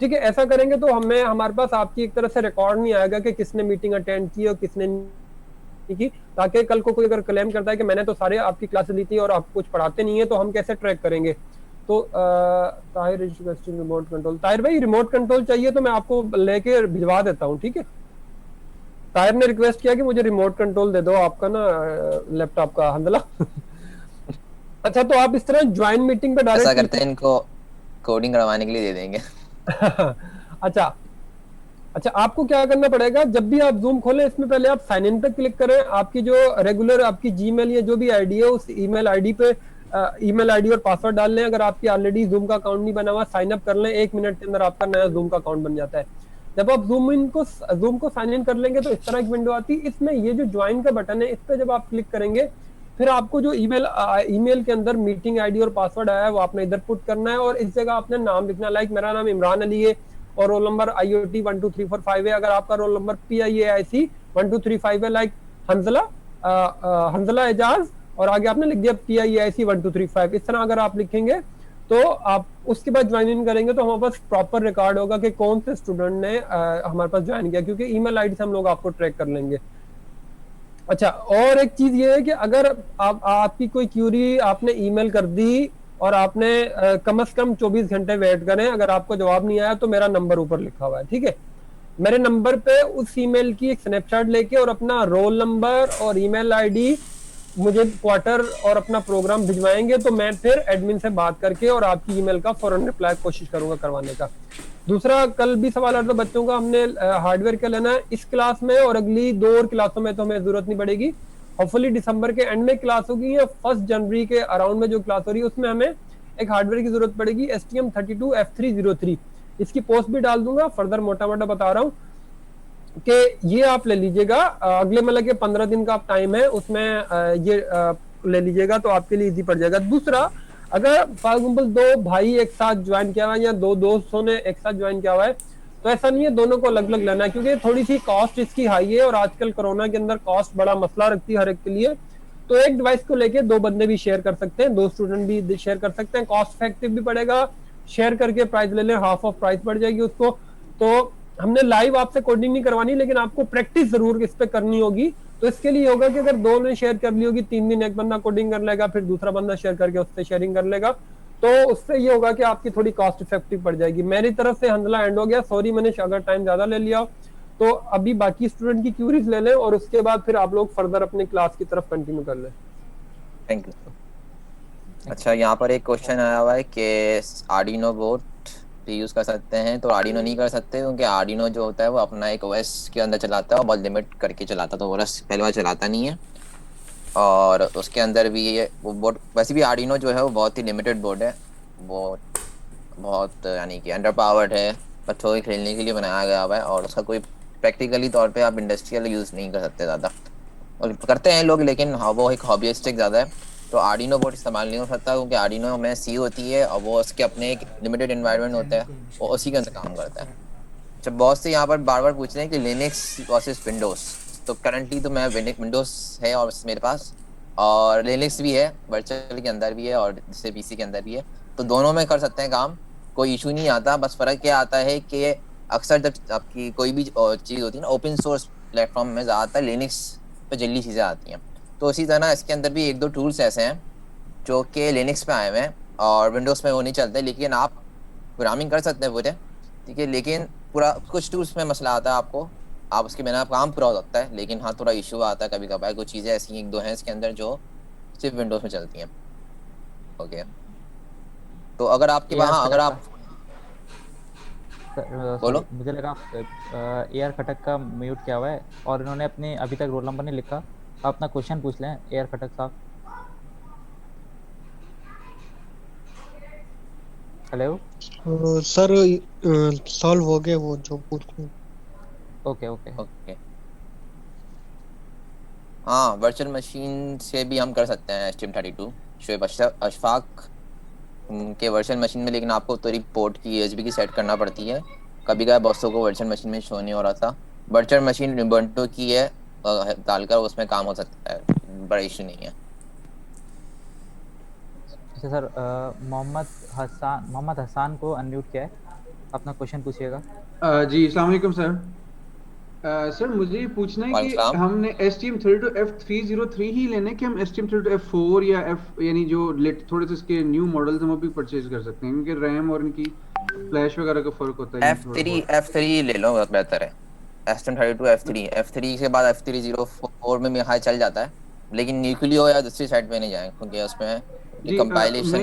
ठीक है। ऐसा करेंगे तो हमारे पास आपकी एक तरह से रिकॉर्ड नहीं आएगा कि किसने मीटिंग अटेंड की और किसने नहीं की, ताकि कल को कोई अगर क्लेम करता है कि मैंने तो सारे आपकी क्लासेस ली थी और आप कुछ पढ़ाते नहीं है, तो हम कैसे ट्रैक करेंगे। तो ताहिर रिमोट कंट्रोल, ताहिर भाई रिमोट कंट्रोल चाहिए तो मैं आपको लेके भिजवा देता हूँ, ठीक है। ताहिर ने रिक्वेस्ट किया कि मुझे रिमोट कंट्रोल दे दो आपका ना लैपटॉप का, हंदला। अच्छा, तो आप इस तरह ज्वाइन मीटिंग पे डायरेक्ट ऐसा करते हैं, इनको कोडिंग करवाने के लिए दे देंगे। अच्छा, आपको क्या करना पड़ेगा, जब भी आप जूम खोलें इसमें पहले आप साइन इन पे क्लिक करें। आपकी जो रेगुलर आपकी जीमेल या जो भी आईडी है उस ईमेल आईडी पे ईमेल आईडी और पासवर्ड डाल लें। अगर आपकी ऑलरेडी जूम का अकाउंट नहीं बना हुआ, साइन अप कर लें, 1 मिनट के अंदर आपका नया जूम का अकाउंट बन जाता है। जब आप जूम को साइन इन कर लेंगे तो इस तरह की विंडो आती है। इसमें ये जो ज्वाइन का बटन है इस पे जब आप क्लिक करेंगे, फिर आपको जो ईमेल के अंदर मीटिंग आईडी और पासवर्ड आया है वो आपने इधर पुट करना है, और इस जगह आपने नाम लिखना, लाइक मेरा नाम इमरान अली है और रोल नंबर IoT 12345 है। अगर आपका रोल नंबर PIAIC 1235 है, लाइक हंजला एजाज, और आगे आपने लिख दिया PIAIC 1235। इस तरह अगर आप लिखेंगे तो आप उसके बाद ज्वाइन इन करेंगे तो हमारे पास प्रॉपर रिकॉर्ड होगा कि कौन से स्टूडेंट ने हमारे पास ज्वाइन किया, क्योंकि ईमेल आईडी से हम लोग आपको ट्रैक कर लेंगे। अच्छा, और एक चीज ये है कि अगर आपकी कोई क्यूरी आपने ईमेल कर दी और आपने कम से कम 24 घंटे वेट करें, अगर आपको जवाब नहीं आया तो मेरा नंबर ऊपर लिखा हुआ है, ठीक है। मेरे नंबर पे उस ईमेल की एक स्नैपशॉट लेके और अपना रोल नंबर और ईमेल आईडी मुझे क्वार्टर और अपना प्रोग्राम भिजवाएंगे तो मैं फिर एडमिन से बात करके और आपकी ईमेल का फौरन रिप्लाई कोशिश करूंगा करवाने का। दूसरा, कल भी सवाल आ रहा था बच्चों का, हमने हार्डवेयर क्या लेना है इस क्लास में, और अगली 2 और क्लासों में तो हमें जरूरत नहीं पड़ेगी। होपफुली दिसंबर के एंड में क्लास होगी या 1 जनवरी के अराउंड में जो क्लास हो रही है उसमें हमें एक हार्डवेयर की जरूरत पड़ेगी, STM32F303। इसकी पोस्ट भी डाल दूंगा। फर्दर मोटा मोटा बता रहा हूँ कि ये आप ले लीजिएगा, अगले मतलब के 15 दिन का आप टाइम है उसमें ये ले लीजिएगा तो आपके लिए इजी पड़ जाएगा। दूसरा, अगर फॉर एग्जाम्पल 2 भाई एक साथ ज्वाइन किया हुआ है या 2 दोस्तों ने एक साथ ज्वाइन किया हुआ है तो ऐसा नहीं है दोनों को अलग अलग लेना है, क्योंकि थोड़ी सी कॉस्ट इसकी हाई है और आजकल कोरोना के अंदर कॉस्ट बड़ा मसला रखती है हर एक के लिए। तो एक डिवाइस को लेके 2 बंदे भी शेयर कर सकते हैं, 2 स्टूडेंट भी शेयर कर सकते हैं, कॉस्ट इफेक्टिव भी पड़ेगा। शेयर करके प्राइस ले लें, हाफ ऑफ प्राइस पड़ जाएगी उसको। तो हमने लाइव आपसे कोडिंग नहीं करवानी, लेकिन आपको प्रैक्टिस जरूर इस पे करनी होगी। तो इसके लिए होगा कि अगर 2 ने शेयर कर ली होगी, 3 दिन एक बंदा कोडिंग कर लेगा, फिर दूसरा बंदा शेयर करके उससे शेयरिंग कर लेगा, तो उससे ये होगा कि आपकी थोड़ी कॉस्ट इफेक्टिव पड़ जाएगी। मेरी तरफ से हंजला एंड हो गया, सॉरी मैंने अगर टाइम ज्यादा ले लिया। तो अभी बाकी स्टूडेंट की क्यूरीज ले लें और उसके बाद फिर आप लोग फर्दर अपने क्लास की तरफ कंटिन्यू कर लें। Thank you. अच्छा, यहाँ पर एक क्वेश्चन आया हुआ है कि आर्डिनो बोर्ड यूज कर सकते हैं, तो आर्डिनो नहीं कर सकते क्योंकि आर्डिनो जो होता है वो अपना एक ओएस के अंदर चलाता है और बहुत लिमिट करके चलाता है, तो ओएस पहले बार चलाता नहीं है। और उसके अंदर भी ये वो बोर्ड, वैसे भी आर्डिनो जो है वो बहुत ही लिमिटेड बोर्ड है, वो बहुत यानी कि अंडर पावर्ड है, बच्चों के खेलने के लिए बनाया गया हुआ है और उसका कोई प्रैक्टिकली तौर पे आप इंडस्ट्रियल यूज़ नहीं कर सकते ज़्यादा, और करते हैं लोग लेकिन हाँ वो एक हॉबीइस्टिक ज़्यादा है। तो आर्डिनो बोर्ड इस्तेमाल नहीं हो सकता क्योंकि आर्डिनो में सी होती है और वो उसके अपने एक लिमिटेड एनवायरनमेंट होता है, वो उसी के अंदर काम करता है। जब बहुत से यहाँ पर बार बार पूछ रहे हैं कि लिनक्स वर्सेस विंडोज़, तो करंटली तो मैं विंडोज़ है और मेरे पास, और लिनक्स भी है वर्चुअल के अंदर भी है और जैसे पीसी के अंदर भी है, तो दोनों में कर सकते हैं काम, कोई इशू नहीं आता। बस फ़र्क क्या आता है कि अक्सर जब आपकी कोई भी चीज़ होती है ना ओपन सोर्स प्लेटफॉर्म में, ज़्यादातर लिनक्स पे जल्दी चीज़ें आती हैं। तो इसी तरह इसके अंदर भी 1-2 टूल्स ऐसे हैं जो कि लिनक्स पे आए हुए हैं और विंडोज़ पे वो नहीं चलते, लेकिन आप प्रोग्रामिंग कर सकते हैं पूरे, ठीक है। लेकिन पूरा कुछ टूल्स में मसला आता है आपको, आप उसके बिना काम पूरा हो सकता है, लेकिन हाँ थोड़ा इशू आता है कभी कभार, कुछ चीज़ें ऐसी 1-2 हैं इसके अंदर जो सिर्फ विंडोज़ में चलती हैं। ओके, तो अगर आपके वहाँ अगर आप बोलो, मुझे लगा आप AR खटक का म्यूट किया हुआ है और इन्होंने अपने अभी तक रोल नंबर नहीं लिखा, आप अपना क्वेश्चन पूछ लें AR खटक साहब। हेलो सर, सॉल्व हो गया वो जो पूछ रहे। ओके ओके ओके, हाँ वर्चुअल मशीन से भी हम कर सकते हैं STM32, शोएब अशफाक के वर्चुअल मशीन में, लेकिन आपको थोड़ी पोर्ट की USB की सेट करना पड़ती है। कभी कभी बॉसों को वर्चुअल मशीन में शो नहीं हो रहा था, वर्चुअल मशीन उबुंटू की है डालकर उसमें काम हो सकता है, बड़ा इशू नहीं है। अच्छा सर, मोहम्मद हसान को अनम्यूट किया है, अपना क्वेश्चन पूछिएगा। जी अस्सलाम वालेकुम सर। सर मुझे ये पूछना है कि हमने STM32F303 ही लेने कि हम STM32F4 या F यानी जो थोड़े से इसके न्यू मॉडल्स हैं वो भी परचेज कर सकते हैं, क्योंकि रैम और इनकी फ्लैश वगैरह का फर्क होता है। F3 ले लो, बेहतर है। STM32F3 के बाद F304 में हाई चल जाता है, लेकिन न्यूक्लियो या दूसरी साइड पे नहीं जाएंगे क्योंकि उसमें कंपाइलेशन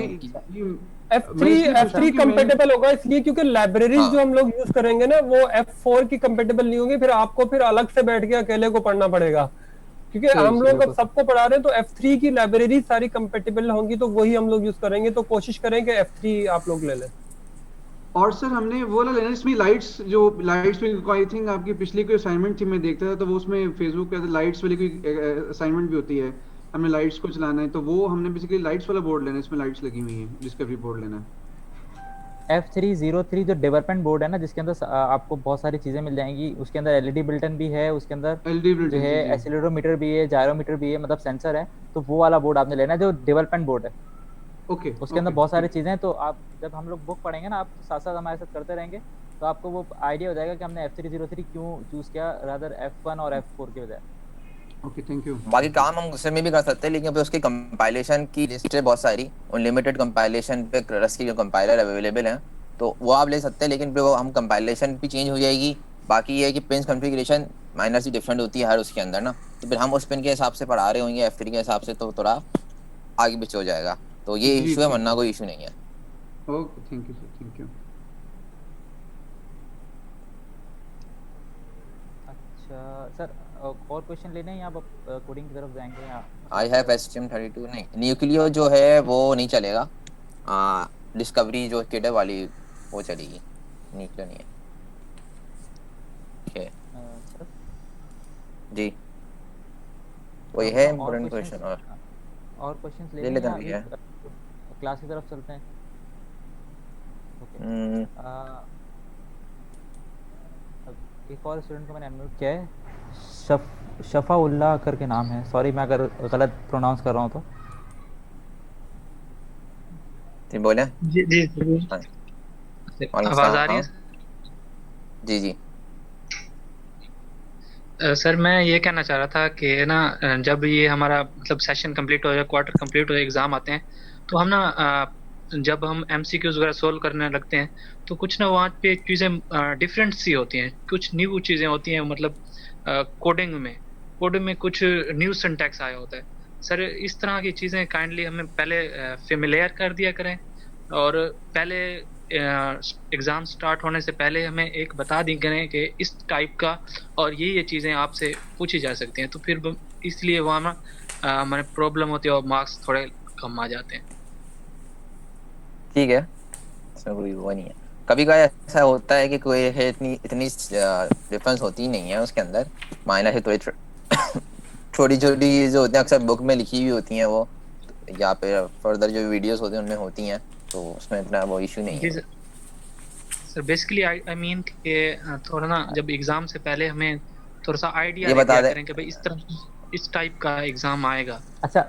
F3 कंपेटेबल होगा इसलिए क्योंकि लाइब्रेरीज जो हम लोग यूज करेंगे ना वो F4 की कंपेटेबल नहीं होगी, फिर आपको फिर अलग से बैठ के अकेले को पढ़ना पड़ेगा, क्योंकि हम लोग अब सबको पढ़ा रहे हैं। तो F3 की लाइब्रेरी सारी कंपेटेबल होंगी तो वही हम लोग यूज करेंगे, तो कोशिश करें कि F3 आप लोग ले लें। और सर हमने वो वाला लेना इसमें लाइट्स में आई थिंक आपकी पिछली कोई असाइनमेंट थी मैं देखता था, तो वो उसमें फेसबुक पे लाइट्स वाली कोई असाइनमेंट भी होती है, हमने लाइट्स को चलाना है, तो वो हमने बेसिकली लाइट्स वाला बोर्ड लेना है, इसमें लाइट्स लगी हुई हैं, डिस्कवरी बोर्ड लेना है। F303 जो डेवलपमेंट बोर्ड है ना, जिसके अंदर आपको बहुत सारी चीजें मिल जाएंगी, उसके अंदर LED बिल्टन भी है, उसके अंदर जो है एक्सीलरोमीटर भी है, जायरोमीटर भी है, मतलब सेंसर है, तो वो वाला बोर्ड आपने लेना है जो डेवलपमेंट बोर्ड है। ओके, उसके अंदर बहुत सारी चीजें, तो आप जब हम लोग बुक पढ़ेंगे ना, आप साथ साथ हमारे साथ करते रहेंगे तो आपको वो आइडिया हो जाएगा कि हमने F303 क्यों चूज किया रादर F1 और F4 के बजाय। Okay, thank you. बाकी काम हम उसमें भी कर सकते हैं, लेकिन फिर उसकी कंपाइलेशन की लिस्ट है बहुत सारी, अनलिमिटेड कंपाइलेशन पे रस की जो कंपाइलर अवेलेबल हैं तो वो आप ले सकते हैं, लेकिन फिर वो हम कंपाइलेशन भी चेंज हो जाएगी। बाकी ये है कि पिंस कॉन्फ़िगरेशन माइनर्स ही डिफरेंट होती है हर उसके अंदर ना, तो फिर हम उस पिन के हिसाब से पढ़ा रहे होंगे F3 के हिसाब से, तो थोड़ा आगे पीछे हो जाएगा, तो ये जी इशू है, जी वरना कोई इशू नहीं है। Okay, thank you sir, thank you. अच्छा सर, और क्वेश्चन लेने हैं या आप कोडिंग की तरफ जाएंगे या? आई हैव STM32 नहीं, न्यूक्लियो जो है वो नहीं चलेगा, डिस्कवरी जो किड वाली वो चलेगी, न्यूक्लियो नहीं है। ओके सर जी, वही है और इम्पोर्टेंट क्वेश्चंस, क्वेश्चन, और क्वेश्चंस ले लेने हैं लेते या हैं अभी भैया। क्लास की तरफ चलते हैं? ओके, अब एक और स्टूडेंट को मैंने अनम्यूट किया है, शफाउल्लाह करके नाम है, सॉरी मैं अगर गलत प्रोनाउंस कर रहा हूँ तो। जी बोले। जी जी जरूर। हाँ, आवाज आ रही है? जी जी। सर मैं ये कहना चाह रहा था कि ना जब ये हमारा मतलब सेशन कंप्लीट हो जाए, क्वार्टर कंप्लीट हो जाए, एग्जाम आते हैं, तो हम ना जब हम एमसीक्यूज वगैरह सोल्व करने लगते हैं तो कुछ ना वहाँ पे चीज़ें डिफरेंट सी होती हैं, कुछ न्यू चीज़ें होती हैं, मतलब कोडिंग में कुछ न्यू सिंटैक्स आया होता है। सर इस तरह की चीज़ें काइंडली हमें पहले फेमिलियर कर दिया करें, और पहले एग्जाम स्टार्ट होने से पहले हमें एक बता दी करें कि इस टाइप का और ये चीज़ें आपसे पूछी जा सकती हैं, तो फिर इसलिए वहाँ ना हमारे प्रॉब्लम होती है और मार्क्स थोड़े कम आ जाते हैं। ठीक है, इसमें कोई वो नहीं है। कभी कभी ऐसा होता है कि कोई है इतनी डिफरेंस होती नहीं है उसके अंदर, माइनर है तो छोटी छोटी जो होती हैं अक्सर बुक में लिखी हुई होती हैं वो, या फिर फर्दर जो वीडियोस होते हैं उनमें होती हैं, तो उसमें इतना वो इशू नहीं है। सर बेसिकली आई मीन कि थोड़ा ना जब एग्जाम से पहले हमें थोड़ा सा आइडिया ये बता दिया दे करें कि भाई इस तरह इस टाइप का एग्जाम आएगा। अच्छा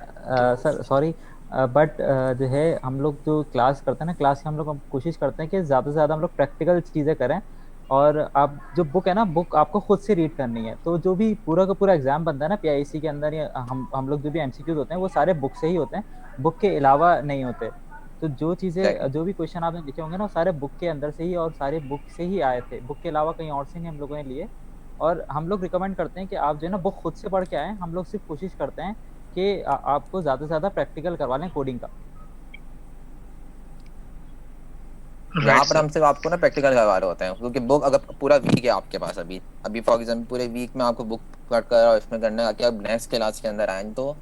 सर सॉरी, बट जो है हम लोग जो क्लास करते हैं ना, क्लास में हम लोग कोशिश करते हैं कि ज़्यादा से ज़्यादा हम लोग प्रैक्टिकल चीज़ें करें, और आप जो बुक है ना, बुक आपको खुद से रीड करनी है, तो जो भी पूरा का पूरा एग्जाम बनता है ना पीआईसी के अंदर, या हम लोग जो भी एमसीक्यूज होते हैं वो सारे बुक से ही होते हैं, बुक के अलावा नहीं होते। तो जो चीज़ें, जो भी क्वेश्चन आपने लिखे होंगे ना, वो सारे बुक के अंदर से ही और सारे बुक से ही आए थे, बुक के अलावा कहीं और से नहीं हम लोगों ने लिए। और हम लोग रिकमेंड करते हैं कि आप जो है ना बुक खुद से पढ़ के आएँ, हम लोग सिर्फ कोशिश करते हैं कि आपको ज़्यादा से ज़्यादा प्रैक्टिकल करवा लें कोडिंग का। यहाँ पर हम सिर्फ आपको ना प्रैक्टिकल करवा रहे होते हैं, क्योंकि बुक अगर पूरा वीक है आपके पास, अभी फॉर एग्जाम्पल पूरे वीक में आपको बुक कट कर और इसमें करने का, अब नेक्स्ट क्लास के अंदर आए तो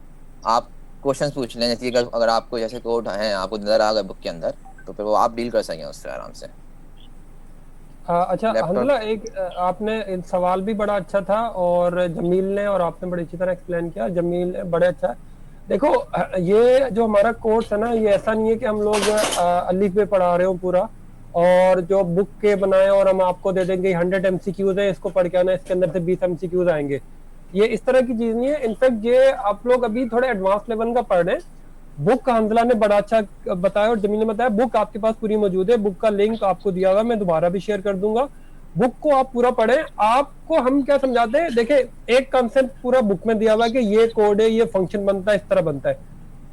आप क्वेश्चंस पूछ लें, जैसे अगर आपको जैसे कोड है आपको नजर आ गए बुक के अंदर, तो फिर वो आप डील कर सकें उससे आराम से। अच्छा हंसला, एक आपने सवाल भी बड़ा अच्छा था, और जमील ने और आपने बड़ी अच्छी तरह एक्सप्लेन किया, जमील ने बड़े अच्छा। देखो ये जो हमारा कोर्स है ना, ये ऐसा नहीं है कि हम लोग अलिफ पे पढ़ा रहे हो पूरा, और जो बुक के बनाए और हम आपको दे देंगे 100 MCQs है, इसको पढ़ के आना, इसके अंदर से 20 MCQs आएंगे। ये इस तरह की चीज नहीं है। इनफैक्ट ये आप लोग अभी थोड़े एडवांस लेवल का पढ़ रहे हैं। बुक हंसला ने बड़ा अच्छा बताया और जमील ने बताया, बुक आपके पास पूरी मौजूद है, बुक का लिंक आपको दिया हुआ, मैं दोबारा भी शेयर कर दूंगा। बुक को आप पूरा पढ़ें। आपको हम क्या समझाते हैं, देखें एक कॉन्सेप्ट पूरा बुक में दिया हुआ है कि ये कोड है, ये फंक्शन बनता है, इस तरह बनता है,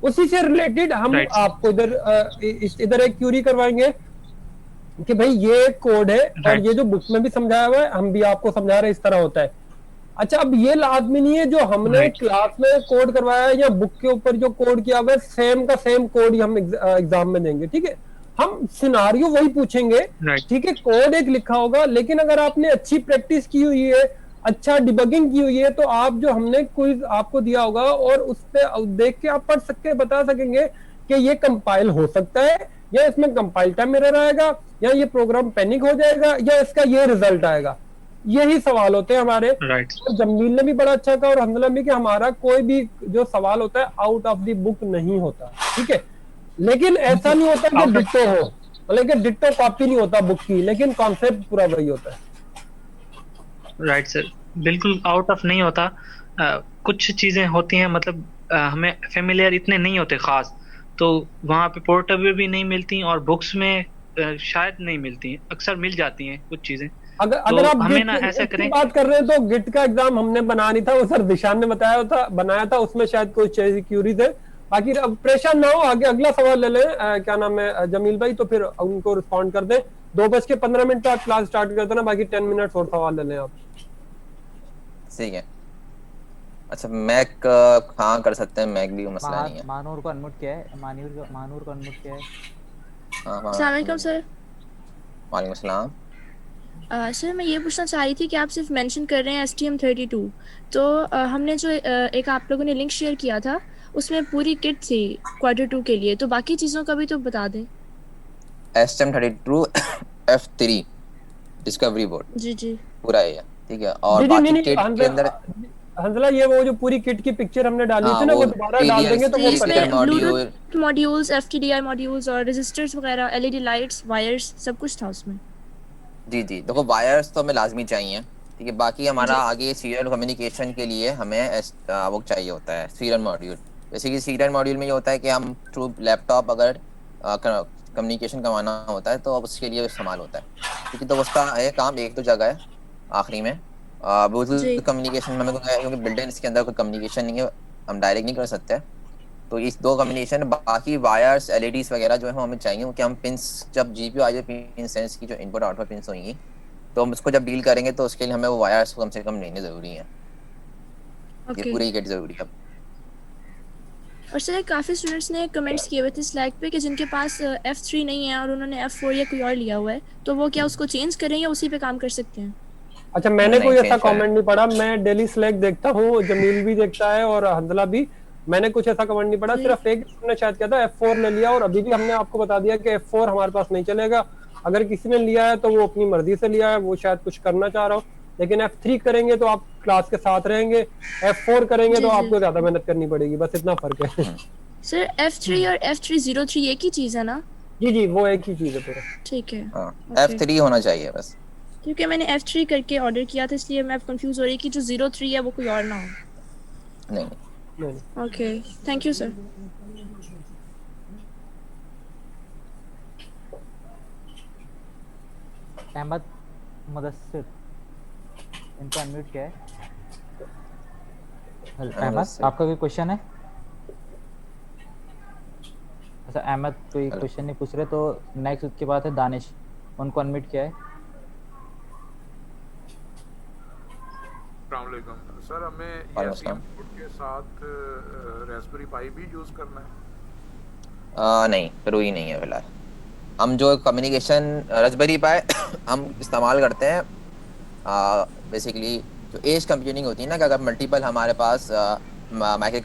उसी से रिलेटेड हम आपको इधर एक क्यूरी करवाएंगे कि भाई ये कोड है और ये जो बुक में भी समझाया हुआ है हम भी आपको समझा रहे हैं, इस तरह होता है। अच्छा, अब ये लाजमी नहीं है जो हमने क्लास में कोड करवाया है या बुक के ऊपर जो कोड किया हुआ है सेम का सेम कोड ही हम एग्जाम में देंगे, ठीक है। हम सिनारियो वही पूछेंगे, ठीक है, कोड एक लिखा होगा, लेकिन अगर आपने अच्छी प्रैक्टिस की हुई है, अच्छा डिबगिंग की हुई है, तो आप जो हमने क्विज आपको दिया होगा और उस पे देख के आप पढ़ सकते बता सकेंगे कि ये कंपाइल हो सकता है, या इसमें कंपाइल टाइम एरर आएगा, या ये प्रोग्राम पैनिक हो जाएगा, या इसका ये रिजल्ट आएगा। यही सवाल होते हैं हमारे। तो जमील ने भी बड़ा अच्छा कहा और हंसला भी कि हमारा कोई भी जो सवाल होता है आउट ऑफ द बुक नहीं होता, ठीक है। लेकिन ऐसा नहीं होता कि डिट्टो हो, मतलब कि डिट्टो कॉपी नहीं होता बुक की, लेकिन कॉन्सेप्ट पूरा वही होता है। राइट सर, बिल्कुल आउट ऑफ नहीं होता। कुछ चीजें होती हैं, मतलब हमें फेमिलियर इतने नहीं होते खास, तो वहाँ पे पोर्टेबल भी नहीं मिलती और बुक्स में शायद नहीं मिलती, अक्सर मिल जाती हैं कुछ चीजें। अगर आप हमें ना ऐसा करें, बात कर रहे हैं तो गिट का एग्जाम हमने बना नहीं था, वो सर दिशान ने बनाया था, उसमें शायद कुछ क्यूरीज है। बाकी अब परेशान ना हो, आगे अगला सवाल ले लें, क्या नाम है जमील भाई, तो फिर उनको रिस्पॉन्ड कर दें। 2:15 पर क्लास स्टार्ट कर देना, बाकी 10 मिनट्स और सवाल ले लें आप। ठीक है। अच्छा मैक, हाँ कर सकते हैं, मैक भी मसला नहीं है। मानूर को अनम्यूट किया है, मानूर को अनम्यूट किया है। हाँ हाँ। अस्सलाम वालेकुम सर। वालेकुम सलाम। सर मैं ये पूछना चाह रही थी कि आप सिर्फ मेंशन कर रहे हैं STM32, तो हमने जो एक आप लोगों ने लिंक शेयर किया था उसमें पूरी किट थी Q2 के लिए, तो बाकी चीज़ों का भी तो बता दें। STM32 F3 डिस्कवरी बोर्ड जी जी पूरा है, ठीक है। और जी जी, नहीं बाकी नहीं, किट के अंदर हंसला, ये वो जो पूरी किट की पिक्चर हमने डाली हाँ थी ना, वो वो दोबारा डाल देंगे तो वो पीलियन इसमें module. Bluetooth modules, FTDI modules और रेजिस्टर्स वगैरह, LED लाइट्स, वायर्स, सब कुछ था उसमें। जी जी, देखो वायर्स तो हमें लाजमी चाहिए, ठीक है। बाकी हमारा जी आगे सीरियल कम्युनिकेशन के लिए हमें वो चाहिए होता है सीरियल मॉड्यूल। जैसे कि सीरियल मॉड्यूल में ये होता है कि हम थ्रू लैपटॉप अगर कम्युनिकेशन करवाना होता है तो अब उसके लिए इस्तेमाल होता है, ठीक है। तो उसका है काम एक तो जगह है आखिरी में जी ब्लूटूथ कम्युनिकेशन में हमें क्योंकि बिल्डिंग इसके अंदर कोई कम्युनिकेशन नहीं है, हम डायरेक्ट नहीं कर सकते। तो इस दो कम्युनिकेशन, बाकी वायर्स एलईडीज वगैरह जो है वो हमें चाहिए, क्योंकि हम पिंस जब जीपीयू आईओ पिन सेंस की जो इनपुट आउटपुट पिंस होंगी तो हम उसको जब डील करेंगे तो उसके लिए हमें वो वायर्स कम से कम लेने जरूरी है। ये ओके। पूरी किट जरूरी है। और सर काफ़ी स्टूडेंट्स ने कमेंट्स किए हुए थे स्लैक पे कि जिनके पास F3 नहीं है और उन्होंने F4 या कोई और लिया हुआ है, तो वो क्या उसको चेंज करें या उसी पे काम कर सकते हैं? अच्छा, मैंने नहीं कोई ऐसा चेंज करें। कमेंट नहीं पढ़ा। मैं डेली स्लैक देखता हूँ, जमील भी देखता है और हंसला भी। मैंने कुछ ऐसा कमेंट नहीं पढ़ा, जी सिर्फ एक हमने शायद किया था F4 ले लिया, और अभी भी हमने आपको बता दिया कि F4 हमारे पास नहीं चलेगा। अगर किसी ने लिया है तो वो अपनी मर्जी से लिया है, वो शायद कुछ करना चाह रहा हो। लेकिन F3 करेंगे तो आप क्लास के साथ रहेंगे, F4 करेंगे जी तो जी आपको ज्यादा मेहनत करनी पड़ेगी, बस इतना फर्क है। सर F3 और F303 एक ही चीज़ है ना? जी जी, वो एक ही चीज है पूरा। ठीक है। हाँ ओके, F3 होना चाहिए बस। क्योंकि मैंने F3 करके ऑर्डर किया था इसलिए मैं कंफ्यूज हो रही कि जो 03 है वो कोई और ना हो। नहीं नहीं okay, thank you sir. Ahmad Mudassir, इनको अनम्यूट किया है। अहमद, मुदस्सिर। आपका कोई क्वेश्चन है? अच्छा, अहमद कोई क्वेश्चन नहीं पूछ रहे तो नेक्स्ट उसके बाद है दानिश, उनको अनम्यूट किया है। अस्सलामुअलैकुम सर, हमें वालेकुम STM अस्सलाम। बोर्ड के साथ रास्पबेरी पाई भी यूज़ करना है? नहीं जरूरी नहीं है फिलहाल। हम जो कम्युनिकेशन रास्पबेरी पाई हम इस्तेमाल करते हैं बेसिकली जो एज कंप्यूटिंग होती है ना, कि अगर मल्टीपल हमारे पास माइक्रो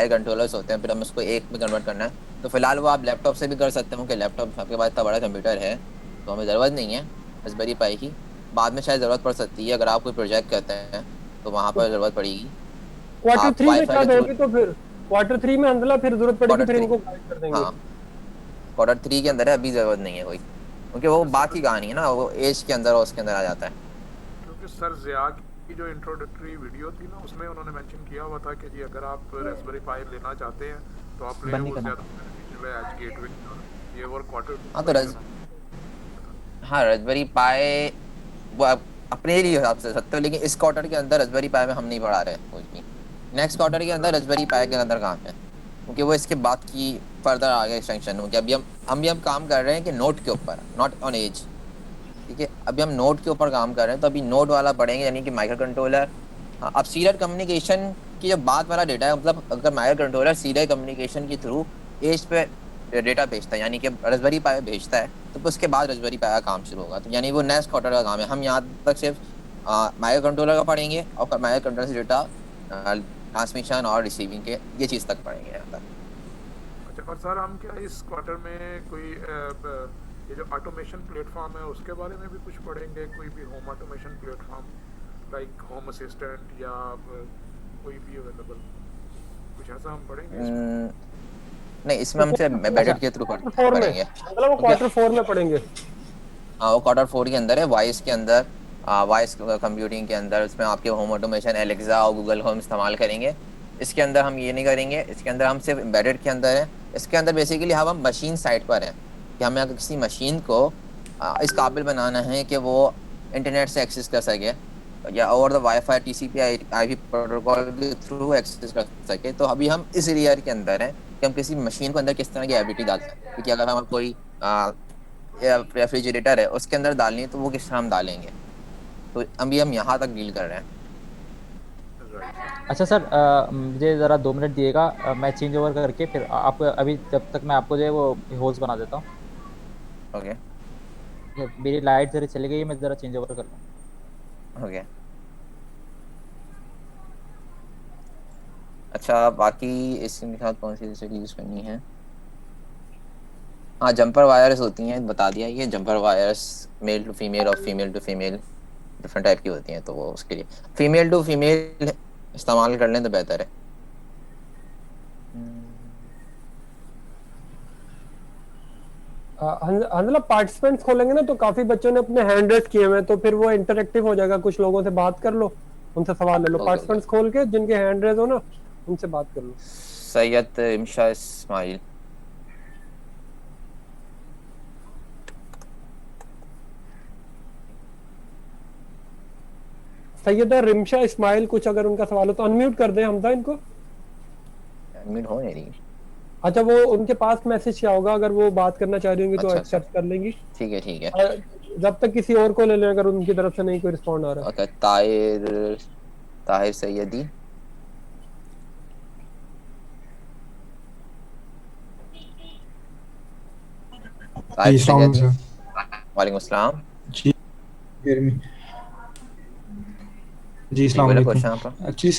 कंट्रोलर्स होते हैं, फिर हमें उसको एक में कन्वर्ट करना है, तो फिलहाल वो आप लैपटॉप से भी कर सकते हो, कि लैपटॉप आपके पास इतना बड़ा कंप्यूटर है तो हमें ज़रूरत नहीं है रास्पबेरी पाई की। बाद में शायद ज़रूरत पड़ सकती है, अगर आप कोई प्रोजेक्ट करते हैं तो वहाँ पर ज़रूरत पड़ेगी। आप Q3 में वाईफाई के शायद थ्रू होगी, तो फिर Q3 में हंसला फिर जरूरत पड़ेगी, फिर Q3 इनको गाइड कर देंगे। हाँ Q3 के अंदर है, अभी ज़रूरत नहीं है कोई, क्योंकि वो बात की कहानी है ना, वो एज के अंदर और उसके अंदर आ जाता है। क्योंकि सर ज़िया की जो इंट्रोडक्टरी वीडियो थी ना, उसमें उन्होंने मेंशन किया हुआ था कि जी अगर आप रास्पबेरी पाई लेना चाहते हैं तो आप लें, बंद नहीं वो करना। ज़्यादा बेनिफिशियल है एज गेटवे। ये और हाँ तो हाँ रास्पबेरी पाई वो अपने लिए हिसाब से सकते हो, लेकिन इस क्वार्टर के अंदर रास्पबेरी पाई में हम नहीं बढ़ा रहे कुछ भी। नेक्स्ट क्वार्टर के अंदर रास्पबेरी पाई के अंदर काम है, क्योंकि वो इसके बाद की फर्दर आगे एक्सटेंशन हो, कि अभी हम काम कर रहे हैं कि नोट के ऊपर, नॉट ऑन एज, ठीक है। अभी हम नोट के ऊपर काम कर रहे हैं, तो अभी नोट वाला पढ़ेंगे, यानी कि माइक्रो कंट्रोलर। अब सीरियल कम्युनिकेशन की जब बात वाला डेटा है, मतलब अगर माइक्रो कंट्रोलर सीरियल कम्युनिकेशन के थ्रू एज पे डेटा भेजता है, यानी कि रास्पबेरी पाई भेजता है, तो उसके बाद रास्पबेरी पाई का काम शुरू होगा। तो यानी वो नेक्स्ट क्वार्टर का काम है। हम यहाँ तक सिर्फ माइक्रो कंट्रोलर का पढ़ेंगे और माइक्रो कंट्रोलर से डेटा ट्रांसमिशन और रिसीविंग के ये चीज़ तक पढ़ेंगे यहाँ तक। अच्छा, और सर हम क्या इस क्वार्टर में कोई ये जो ऑटोमेशन प्लेटफॉर्म है उसके बारे में भी कुछ पढ़ेंगे? कोई भी home automation platform like home assistant या कोई भी अवेलेबल, कुछ ऐसा हम पढ़ेंगे? नहीं, इसमें हम सिर्फ एम्बेडेड के थ्रू पढ़ेंगे। मतलब वो Q4 में पढ़ेंगे। हाँ वो Q4 के अंदर है, वॉइस के अंदर, वॉइस कंप्यूटिंग के अंदर, उसमें आपके होम ऑटोमेशन एलेक्सा और गूगल होम इस्तेमाल करेंगे। इसके अंदर हम ये नहीं करेंगे, इसके अंदर हम सिर्फ एम्बेडेड के अंदर है। इसके अंदर बेसिकली हम मशीन साइड पर हैं, कि हमें अगर किसी मशीन को इस काबिल बनाना है कि वो इंटरनेट से एक्सेस कर सके या over the wifi TCP IP protocol के थ्रू एक्सेस कर सके, तो अभी हम इस लेयर के अंदर हैं कि हम किसी मशीन को अंदर किस तरह की एबिलिटी डाल सकते हैं। क्योंकि अगर हम कोई रेफ्रिजरेटर है उसके अंदर डालनी है तो वो किस तरह हम डालेंगे, तो अभी हम यहाँ तक डील कर रहे हैं। राइट। अच्छा सर, मुझे ज़रा 2 मिनट दिएगा, मैं चेंज ओवर करके फिर आप अभी जब तक मैं आपको जो है वो होस्ट बना देता हूँ। ओके मेरी लाइट ज़रा चली गई है, मैं ज़रा चेंज ओवर कर लूँ। ओके। अच्छा बाकी इसके साथ कौन सी जैसे यूज़ करनी है? हाँ जंपर वायर्स होती हैं, बता दिया ये jumper wires male to female और female to female different type की होती हैं, तो वो उसके लिए फीमेल टू फीमेल इस्तेमाल कर लें तो बेहतर है। हंसला पार्टिसिपेंट्स खोलेंगे ना तो काफी बच्चों ने अपने हैंड रेस किए हुए हैं, तो फिर वो इंटरेक्टिव हो जाएगा, कुछ लोगों से बात कर लो, उनसे सवाल ले लो। ओके पार्टिसिपेंट्स खोल के जिनके हैंड रेस हो ना उनसे बात कर लो। सैयद इमशा इस्माइल। सैयदा रिमशा इस्माइल, कुछ अगर उनका सवाल हो तो अनम्यूट कर दें हमदा इनको। एडमिट हो नहीं रही। अच्छा वो उनके पास मैसेज क्या होगा, अगर वो बात करना चाह रही होंगी तो अच्छा एक्सेप्ट कर लेंगी। ठीक है ठीक है। जब तक किसी और को ले लें अगर उनकी तरफ से नहीं कोई रिस्पॉन्ड आ रहा है। ओके ताहिर सैयदी। ताहिर सैयदी। वालेकुम अस्सलाम। जी जी अस्सलाम बोले वालेकुम। क्वेश्चन आपका। एक्चुअली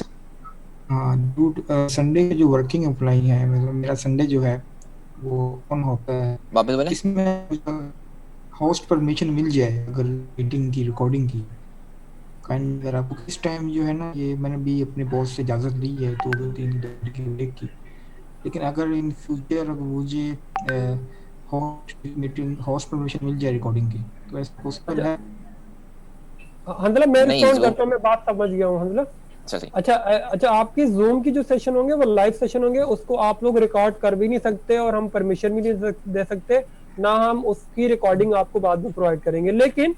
हाँ संडे जो वर्किंग एम्प्लॉई है, मतलब मेरा संडे जो है वो ऑन होता है, वापस बोले। इसमें होस्ट परमिशन मिल जाए अगर मीटिंग की रिकॉर्डिंग की काइंड, अगर आपको किस टाइम जो है ना, ये मैंने भी अपने बॉस से इजाज़त ली है 2-3 दिन की ब्रेक की, लेकिन अगर इन फ्यूचर अगर मुझे होस्ट परमिशन मिल जाए रिकॉर्डिंग की तो ऐसा पॉसिबल है? हंसला मैं नहीं रिस्पॉन्ड जो करता हूँ, मैं बात समझ गया हूँ हंसला। अच्छा ठीक। अच्छा आपकी जूम की जो सेशन होंगे वो लाइव सेशन होंगे, उसको आप लोग रिकॉर्ड कर भी नहीं सकते और हम परमिशन भी नहीं दे सकते, ना हम उसकी रिकॉर्डिंग आपको बाद में प्रोवाइड करेंगे। लेकिन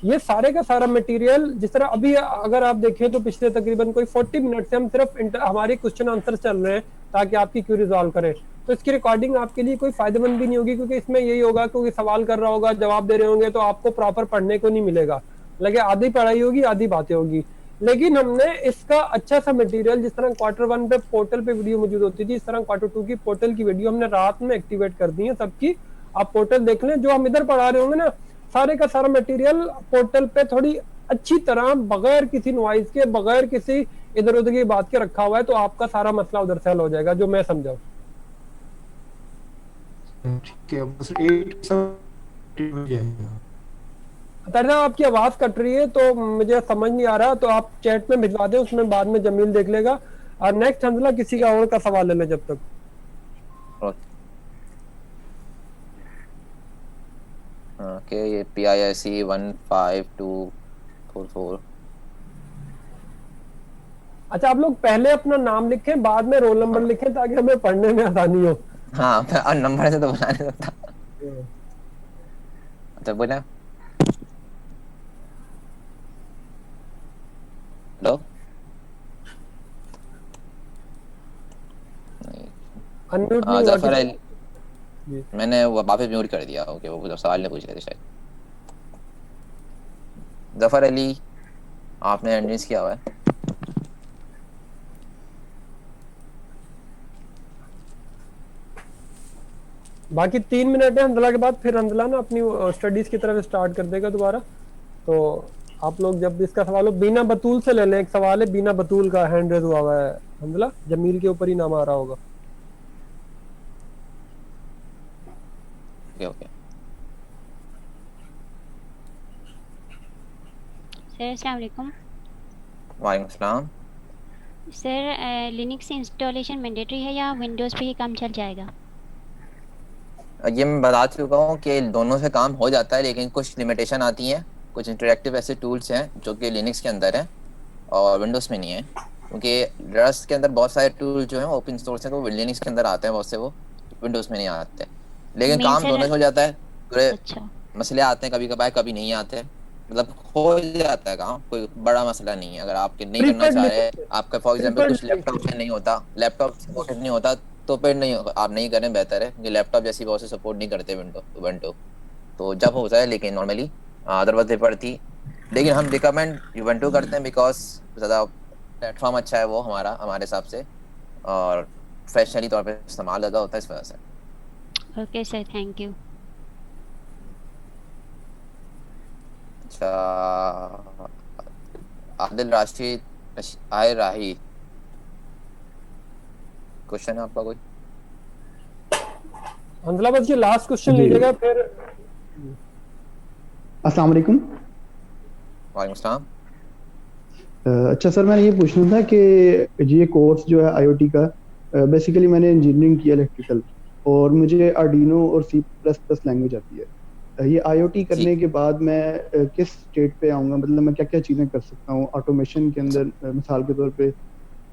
ये सारे का सारा मटेरियल जिस तरह अभी अगर आप देखें तो पिछले तकरीबन कोई 40 मिनट से हम सिर्फ हमारे क्वेश्चन आंसर चल रहे हैं ताकि आपकी क्यूरी रिजॉल्व करें, तो इसकी रिकॉर्डिंग आपके लिए कोई फायदेमंद भी नहीं होगी, क्योंकि इसमें यही होगा क्योंकि सवाल कर रहा होगा, जवाब दे रहे होंगे, तो आपको प्रॉपर पढ़ने को नहीं मिलेगा, लगे आधी पढ़ाई होगी आधी बातें होगी। लेकिन हमने इसका अच्छा सा मटेरियल, जिस तरह Q1 पे पोर्टल पे वीडियो मौजूद होती थी, इस तरह Q2 की पोर्टल की वीडियो हमने रात में एक्टिवेट कर दी है सबकी। आप पोर्टल देख लें, जो हम इधर पढ़ा रहे होंगे ना सारे का सारा मटेरियल पोर्टल पे थोड़ी अच्छी तरह बगैर किसी नॉइज के, बगैर किसी इधर उधर की बात के रखा हुआ है, तो आपका सारा मसला उधर से हल हो जाएगा, जो मैं समझा। ठीक है, बस 8 हो जाएगा। तरना आपकी आवाज कट रही है तो मुझे समझ नहीं आ रहा, तो आप चैट में भिजवा दें, उसमें बाद में जमील देख लेगा। और नेक्स्ट हंसला किसी का और का सवाल ले ले जब तक। ओके ये PISC 15244। अच्छा आप लोग पहले अपना नाम लिखें, बाद में रोल नंबर लिखें ताकि हमें पढ़ने में आसानी हो। हाँ और नंबर से तो बता नहीं सकता। अच्छा बोला। हेलो जफर अली, मैंने वो वापस म्यूट कर दिया। ओके वो सवाल नहीं पूछ रहे थे शायद। जफर अली आपने एंट्रेंस किया हुआ है। बाकी 3 मिनट है हंदला के बाद, फिर हंदला ना अपनी स्टडीज की तरफ स्टार्ट कर देगा दोबारा। तो आप लोग जब इसका सवाल हो, बीना बतूल से ले लें। एक सवाल है बीना बतूल का, हैंड रेज हुआ है हंदला, जमील के ऊपर ही नाम आ रहा होगा। ओके सर अस्सलाम वालेकुम। वालेकुम सलाम। सर लिनक्स इंस्टॉलेशन मैंडेटरी है या विंडोज़ पे ही काम चल जाएगा? ये मैं बता चुका हूँ कि दोनों से काम हो जाता है, लेकिन कुछ लिमिटेशन आती हैं। कुछ इंटरेक्टिव ऐसे टूल्स हैं जो कि लिनक्स के अंदर है और विंडोज़ में नहीं है, क्योंकि रस्ट के अंदर बहुत सारे टूल जो हैं ओपन सोर्स हैं, तो लिनक्स के अंदर आते हैं बहुत से, वो विंडोज़ में नहीं आते। लेकिन काम दोनों से हो जाता है। थोड़े मसले आते हैं कभी कभार, कभी नहीं आते, मतलब हो जाता है काम, कोई बड़ा मसला नहीं है। अगर आप नहीं करना चाह रहे, आपका फॉर एग्जांपल कुछ लैपटॉप में नहीं होता, लैपटॉप सपोर्टेड नहीं होता, तो फिर नहीं, आप नहीं करें बेहतर है, क्योंकि लैपटॉप जैसी बहुत से सपोर्ट नहीं करते विंडो। तो जब होता है, लेकिन नॉर्मली अदरवाइज पड़ती। लेकिन हम रिकमेंड यूवेंटू करते हैं बिकॉज ज़्यादा प्लेटफॉर्म अच्छा है वो हमारे हिसाब से, और प्रोफेशनली तौर पे इस्तेमाल ज़्यादा होता है इस वजह से। Okay sir, thank you. अच्छा, आदिल राशिद राही, क्वेश्चन है आपका कोई? हंसला बस ये लास्ट क्वेश्चन जी। लीजिएगा फिर। अस्सलाम वालेकुम। वालेकुम सलाम। अच्छा सर, मैंने ये पूछना था कि ये कोर्स जो है आईओटी का, बेसिकली मैंने इंजीनियरिंग किया इलेक्ट्रिकल, और मुझे आर्डिनो और सी प्लस प्लस लैंग्वेज आती है। ये आईओटी करने के बाद मैं किस स्टेट पे आऊँगा, मतलब मैं क्या क्या चीज़ें कर सकता हूँ ऑटोमेशन के अंदर, मिसाल के तौर पे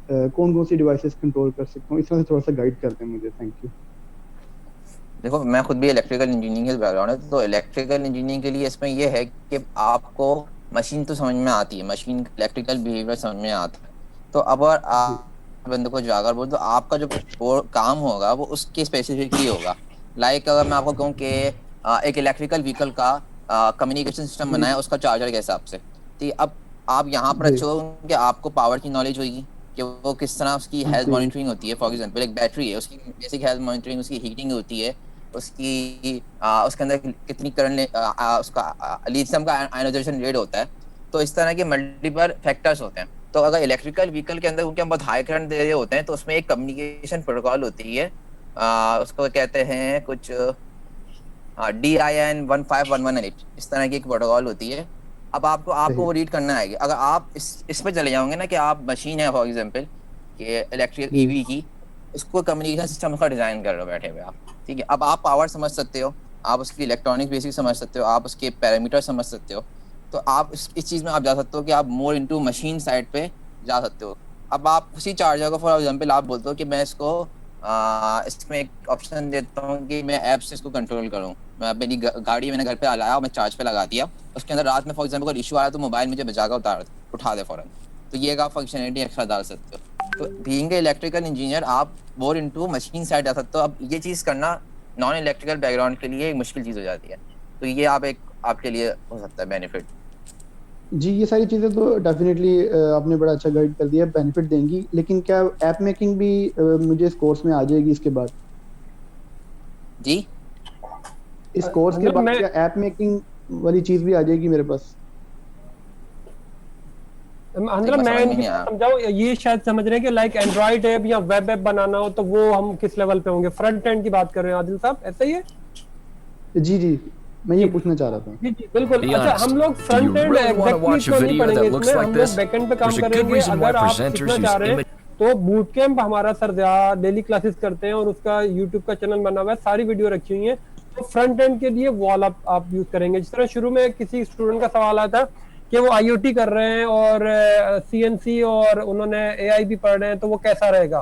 कौन कौन सी डिवाइसेस कंट्रोल कर सकता हूँ, इस तरह से थोड़ा सा गाइड कर दें मुझे, थैंक यू। देखो, मैं खुद भी इलेक्ट्रिकल इंजीनियरिंग के बैकग्राउंड है, तो इलेक्ट्रिकल इंजीनियरिंग के लिए इसमें यह है कि आपको मशीन तो समझ में आती है, मशीन इलेक्ट्रिकल बिहेवियर समझ में आता है। तो अब अगर आप बंदे को जाकर बोल तो आपका जो काम होगा वो उसके स्पेसिफिकली होगा। लाइक अगर मैं आपको कहूँ कि एक इलेक्ट्रिकल व्हीकल का कम्युनिकेशन सिस्टम बनाया उसका चार्जर के हिसाब से, तो अब आप यहाँ पर अच्छे हो कि आपको पावर की नॉलेज होगी कि वो किस तरह उसकी हेल्थ मॉनिटरिंग होती है। फॉर एग्जांपल एक बैटरी है, उसकी बेसिक हेल्थ मॉनिटरिंग, उसकी हीटिंग होती है, उसकी उसके अंदर कितनी करंट, उसका लिथियम का आयनाइजेशन रेट होता है। तो इस तरह के मल्टीपल फैक्टर्स होते हैं। तो अगर इलेक्ट्रिकल व्हीकल के अंदर उनके हम बहुत हाई करंट दे रहे होते हैं तो उसमें एक कम्युनिकेशन प्रोटोकॉल होती है, उसको कहते हैं कुछ DIN 15118, इस तरह की एक प्रोटोकॉल होती है। अब आपको वो रीड करना आएगी। अगर आप इस पे चले जाओगे ना कि आप मशीन है फॉर एग्जांपल कि इलेक्ट्रिक ईवी की, उसको कम्युनिकेशन सिस्टम का डिजाइन कर रहे हो बैठे हुए आप, ठीक है। अब आप पावर समझ सकते हो, आप उसकी इलेक्ट्रॉनिक बेसिक समझ सकते हो, आप उसके पैरामीटर समझ सकते हो। तो आप इस चीज़ में आप जा सकते हो कि आप मोर इनटू मशीन साइड पे जा सकते हो। अब आप उसी चार्जर को फॉर एग्जांपल आप बोलते हो कि मैं इसको इसमें एक ऑप्शन देता हूँ कि मैं ऐप से इसको कंट्रोल करूँ। मैं मेरी गाड़ी मैंने घर पे लाया और मैं चार्ज पे लगा दिया, उसके अंदर रात में फॉर एग्जांपल कोई इशू आया तो मोबाइल मुझे बचाकर उठा दे फ़ौरन। तो ये एक आप फंक्शनलिटी एक्स्ट्रा डाल सकते हो। तो बीइंग ए इलेक्ट्रिकल इंजीनियर आप मोर इनटू मशीन साइड जा सकते हो। अब ये चीज़ करना नॉन इलेक्ट्रिकल बैकग्राउंड के लिए एक मुश्किल चीज़ हो जाती है। तो ये आपके लिए हो सकता है बेनिफिट। जी, ये सारी चीज़ें तो डेफिनेटली आपने बड़ा अच्छा गाइड कर दिया, बेनिफिट देंगी, लेकिन क्या ऐप मेकिंग भी मुझे इस कोर्स में आ जाएगी इसके बाद? जी, इस कोर्स के बाद क्या ऐप मेकिंग वाली चीज़ भी आ जाएगी मेरे पास? अंदर मैं इनकी बात समझाऊं, ये शायद समझ रहे हैं कि लाइक एंड्रॉइड ऐप या वेब ऐप बनाना हो तो वो हम किस लेवल पे होंगे, फ्रंट एंड की बात कर रहे हैं आदिल साहब, ऐसा ही है? जी जी, मैं ये पूछना चाह रहा था। जी जी बिल्कुल। अच्छा, हम लोग फ्रंट एंड एग्जैक्टली तो नहीं पढ़ेंगे इसमें, हम लोग बैक एंड पे काम करेंगे। अगर आप सीखना चाह रहे हैं तो बूट कैंप हमारा सर डेली क्लासेस करते हैं और उसका यूट्यूब का चैनल बना हुआ है, सारी वीडियो रखी हुई है। तो फ्रंट एंड के लिए वो वाला आप यूज करेंगे। जिस तरह शुरू में किसी स्टूडेंट का सवाल आया था कि वो आईओटी कर रहे हैं और सीएनसी और उन्होंने एआई भी पढ़ रहे हैं, तो वो कैसा रहेगा।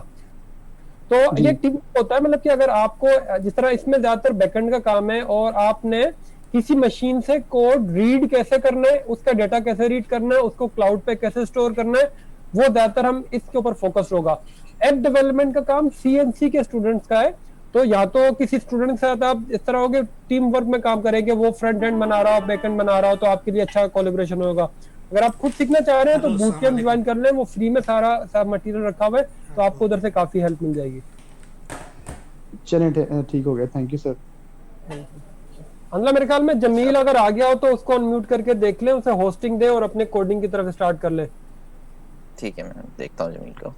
तो ये टिप होता है, मतलब कि अगर आपको जिस तरह इसमें ज्यादातर बैकएंड का काम है और आपने किसी मशीन से कोड रीड कैसे करना है, उसका डेटा कैसे रीड करना है, उसको क्लाउड पे कैसे स्टोर करना है, वो ज्यादातर हम इसके ऊपर फोकस होगा। ऐप डेवलपमेंट का काम सीएनसी के स्टूडेंट्स का है। तो या तो किसी स्टूडेंट के साथ आप इस तरह होगे टीम वर्क में काम करेंगे, वो फ्रंट एंड बना रहा हो, बैक एंड बना रहा हो, तो आपके लिए अच्छा कोलैबोरेशन होगा। अगर आप खुद सीखना चाह रहे हैं तो बूट कैंप ज्वाइन कर लें, वो फ्री में सारा मटेरियल रखा हुआ है, तो आपको उधर से काफी हेल्प मिल जाएगी। चलें, ठीक हो गया, थैंक यू सर। अल्लाह, मेरे ख्याल में जमील अगर आ गया हो तो उसको अनम्यूट करके देख लें, उसे होस्टिंग दे और अपने कोडिंग की तरफ स्टार्ट कर ले। ठीक है, मैं देखता हूँ जमील को।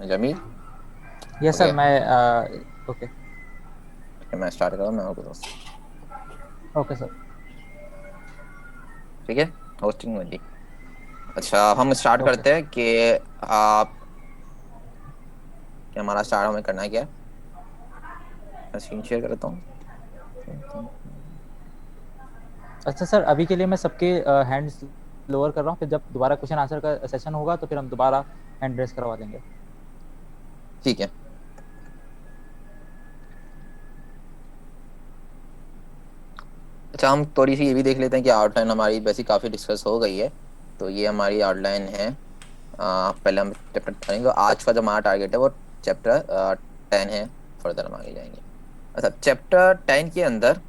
जमील? यस सर, मैं ओके मैं स्टार्ट करूँ, मैं आपको ओके सर। ठीक है, होस्टिंग वाली। अच्छा, हम स्टार्ट करते हैं कि आप क्या हमारा स्टार्ट हमें करना है क्या? मैं स्क्रीन शेयर करता हूँ। अच्छा सर, अभी के लिए मैं सबके हैंड्स लोअर कर रहा हूँ, फिर जब दोबारा क्वेश्चन आंसर का सेशन होगा तो फिर हम दोबारा हैंड रेस करवा देंगे। ठीक है। अच्छा, हम थोड़ी सी ये भी देख लेते हैं कि आउटलाइन हमारी वैसे काफ़ी डिस्कस हो गई है। तो ये हमारी आउटलाइन है। पहले हम चैप्टर पढ़ेंगे। आज का जो हमारा टारगेट है वो चैप्टर 10 है, फर्दर हम आगे जाएंगे। अच्छा, चैप्टर 10 के अंदर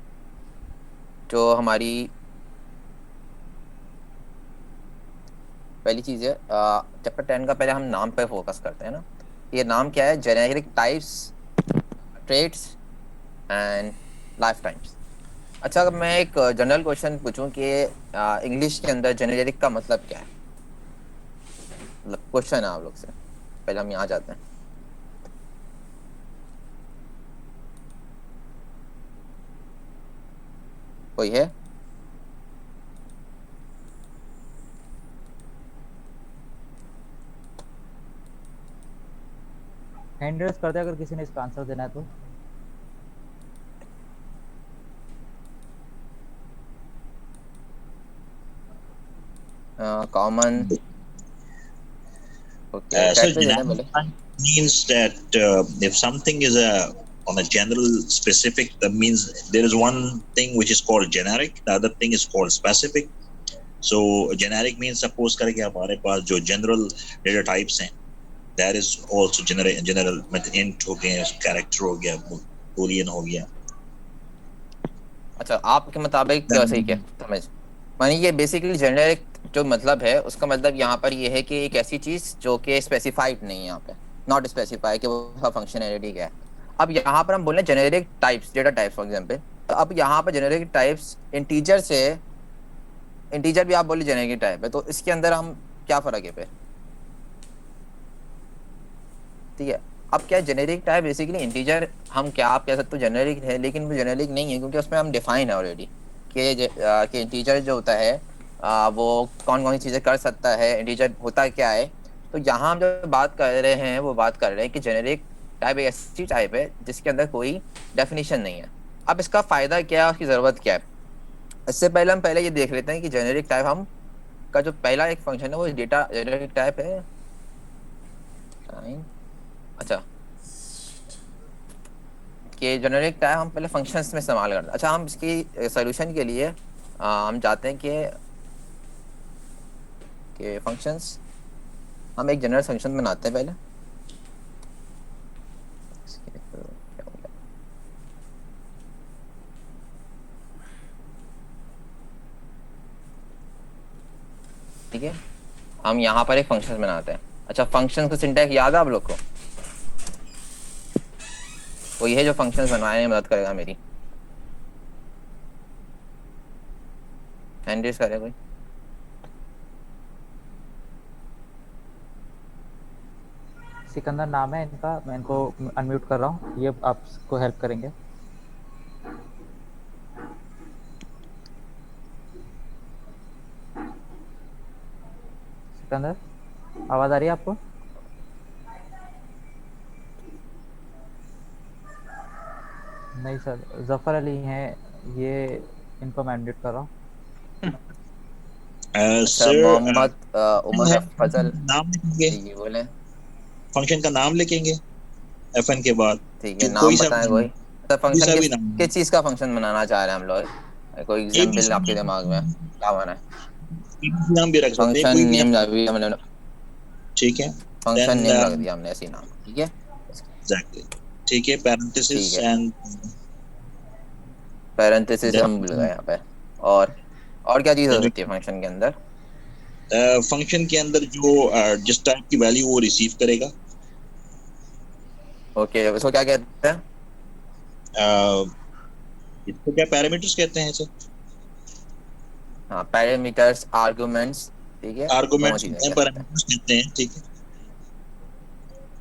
जो हमारी पहली चीज है, चैप्टर 10 का पहले हम नाम पे फोकस करते हैं ना। ये नाम क्या है? Generic types, traits and life times. अच्छा, अगर मैं एक जनरल क्वेश्चन पूछूं कि इंग्लिश के अंदर जेनेरिक का मतलब क्या है, मतलब क्वेश्चन है आप लोग से, पहले हम यहाँ जाते हैं। कोई है? हैंड रेज करते हैं अगर किसी ने इसका आंसर देना है तो। Common So generic means that if something is on a general specific, that means there is one thing which is called generic, the other thing is called specific. So generic means suppose करके हमारे पास जो general data types हैं, that is also general मतलब int हो गया, character हो गया, boolean हो गया। अच्छा, आपके मुताबिक सही क्या समझ मानी? ये बेसिकली जेनेरिक जो मतलब है उसका मतलब यहाँ पर ये है कि एक ऐसी चीज जो कि स्पेसिफाइड नहीं है, यहाँ पे नॉट स्पेसिफाई कि वो फंक्शनैलिटी क्या है। अब यहाँ पर हम बोल रहे हैं generic types, data types for example. तो अब यहाँ पर जेनेरिक टाइप्स इंटीजर से, इंटीजर भी आप बोले जेनेरिक टाइप है, तो इसके अंदर हम क्या फर्क है फिर? ठीक है, अब क्या जेनेरिक टाइप बेसिकली इंटीजर, हम क्या आप कह सकते हो जेनेरिक है, लेकिन वो जेनेरिक नहीं है क्योंकि उसमें हम डिफाइन है ऑलरेडी कि इंटीजर जो होता है वो कौन कौन सी चीज़ें कर सकता है, इंटीजर होता क्या है। तो यहाँ हम जो बात कर रहे हैं वो बात कर रहे हैं कि जेनेरिक टाइप एक ऐसी टाइप है जिसके अंदर कोई डेफिनेशन नहीं है। अब इसका फ़ायदा क्या है, उसकी ज़रूरत क्या है? इससे पहले हम ये देख लेते हैं कि जेनेरिक टाइप हम का जो पहला एक फंक्शन है वो डेटा जेनेरिक टाइप है। अच्छा, कि जेनेरिक टाइप हम पहले फंक्शंस में इस्तेमाल करते हैं। अच्छा, हम इसकी सॉल्यूशन के लिए हम चाहते हैं कि फंक्शंस, हम एक जनरल फंक्शन बनाते हैं पहले। ठीक है, हम यहाँ पर एक फंक्शन बनाते हैं। अच्छा, फंक्शन का सिंटैक्स याद है आप लोग को? वो ये है जो फंक्शंस बनवाने में मदद करेगा मेरी। हैंड रेज करे कोई? सिकंदर नाम है इनका, मैं इनको अनम्यूट कर रहा हूँ, ये आपको हेल्प करेंगे। सिकंदर, आवाज आ रही है आपको? नहीं सर, जफर अली हैं ये, इनको मैं अनम्यूट कर रहा हूँ। मोहम्मद उमर फजल नाम लिखेंगे, बोले फंक्शन का नाम लिखेंगे fn के बाद। ठीक है, नाम बताएं कोई। तो फंक्शन किस चीज का फंक्शन बनाना चाह रहे हैं हम लोग? कोई एग्जांपल आपके दिमाग में क्या बना है? नाम भी रख सकते हैं, फंक्शन नेम अभी हमने, ठीक है, फंक्शन नेम रख दिया हमने, ऐसे नाम। ठीक है, एग्जैक्टली, ठीक है, पैरेंथेसिस एंड पैरेंथेसिस हम लगाए यहाँ पे। और क्या चीज हो सकती है फंक्शन के अंदर? फंक्शन के अंदर जो जिस टाइप की वैल्यू वो रिसीव करेगा। ओके, उसको क्या कहते हैं? इसको क्या पैरामीटर्स कहते हैं सर? हाँ, पैरामीटर्स, आर्गुमेंट्स। ठीक है, आर्गुमेंट्स पैरामीटर्स कहते हैं। ठीक है,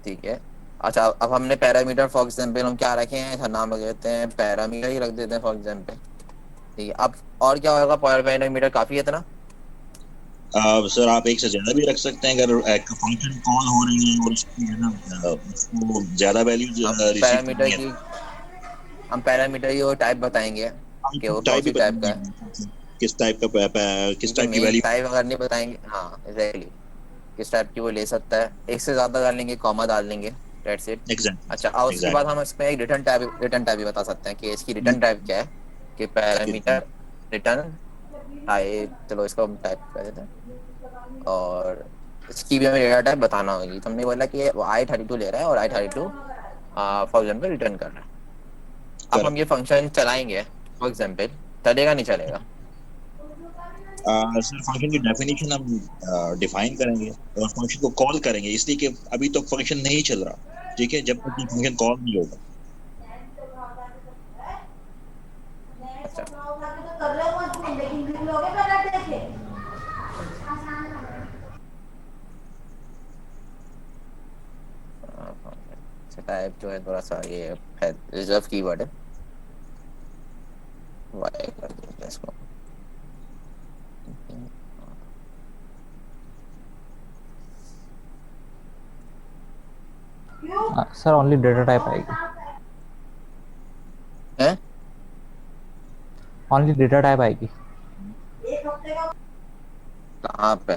ठीक है। अच्छा, अब हमने पैरामीटर फॉर एग्जांपल हम क्या रखे हैं, ऐसा नाम रखते हैं, पैरामीटर ही रख देते हैं फॉर एग्जांपल। ठीक है, अब और क्या होगा? पैरामीटर काफी है इतना? सर आप एक से ज्यादा भी रख सकते हैं अगर एक फंक्शन कॉल हो रही है और उसकी है ना उसको ज्यादा वैल्यू रिसीव पैरामीटर की, हम पैरामीटर की वो टाइप बताएंगे कि वो कौन सी टाइप का है, किस टाइप की वैल्यू टाइप अगर नहीं बताएंगे। हाँ एग्जैक्टली, किस टाइप की वो ले सकता है, एक से ज्यादा डाल लेंगे, कॉमा डाल देंगे, दैट्स इट। अच्छा, और उसके बाद हम इसमें एक रिटर्न टाइप भी बता सकते हैं कि इसकी रिटर्न टाइप क्या है, कि पैरामीटर रिटर्न टाइप, चलो इसको हम टाइप कर देते हैं। और इसकी भी हमें डेटा टाइप बताना होगी। तो हमने बोला कि वो i32 ले रहा है और i32 फॉर एग्जांपल रिटर्न कर रहा है। अब हम ये फंक्शन चलाएंगे फॉर एग्जांपल, चलेगा नहीं चलेगा? सर फंक्शन की डेफिनेशन हम डिफाइन करेंगे और फंक्शन को कॉल करेंगे, इसलिए कि अभी तो फंक्शन नहीं चल रहा, ठीक है, जब तक ये फंक्शन कॉल नहीं होगा। टाइप जो है थोड़ा सा ये है रिजर्व कीवर्ड है, वाई कर देते हैं इसको। सर ओनली डेटा टाइप आएगी, हैं? ओनली डेटा टाइप आएगी। कहाँ पे?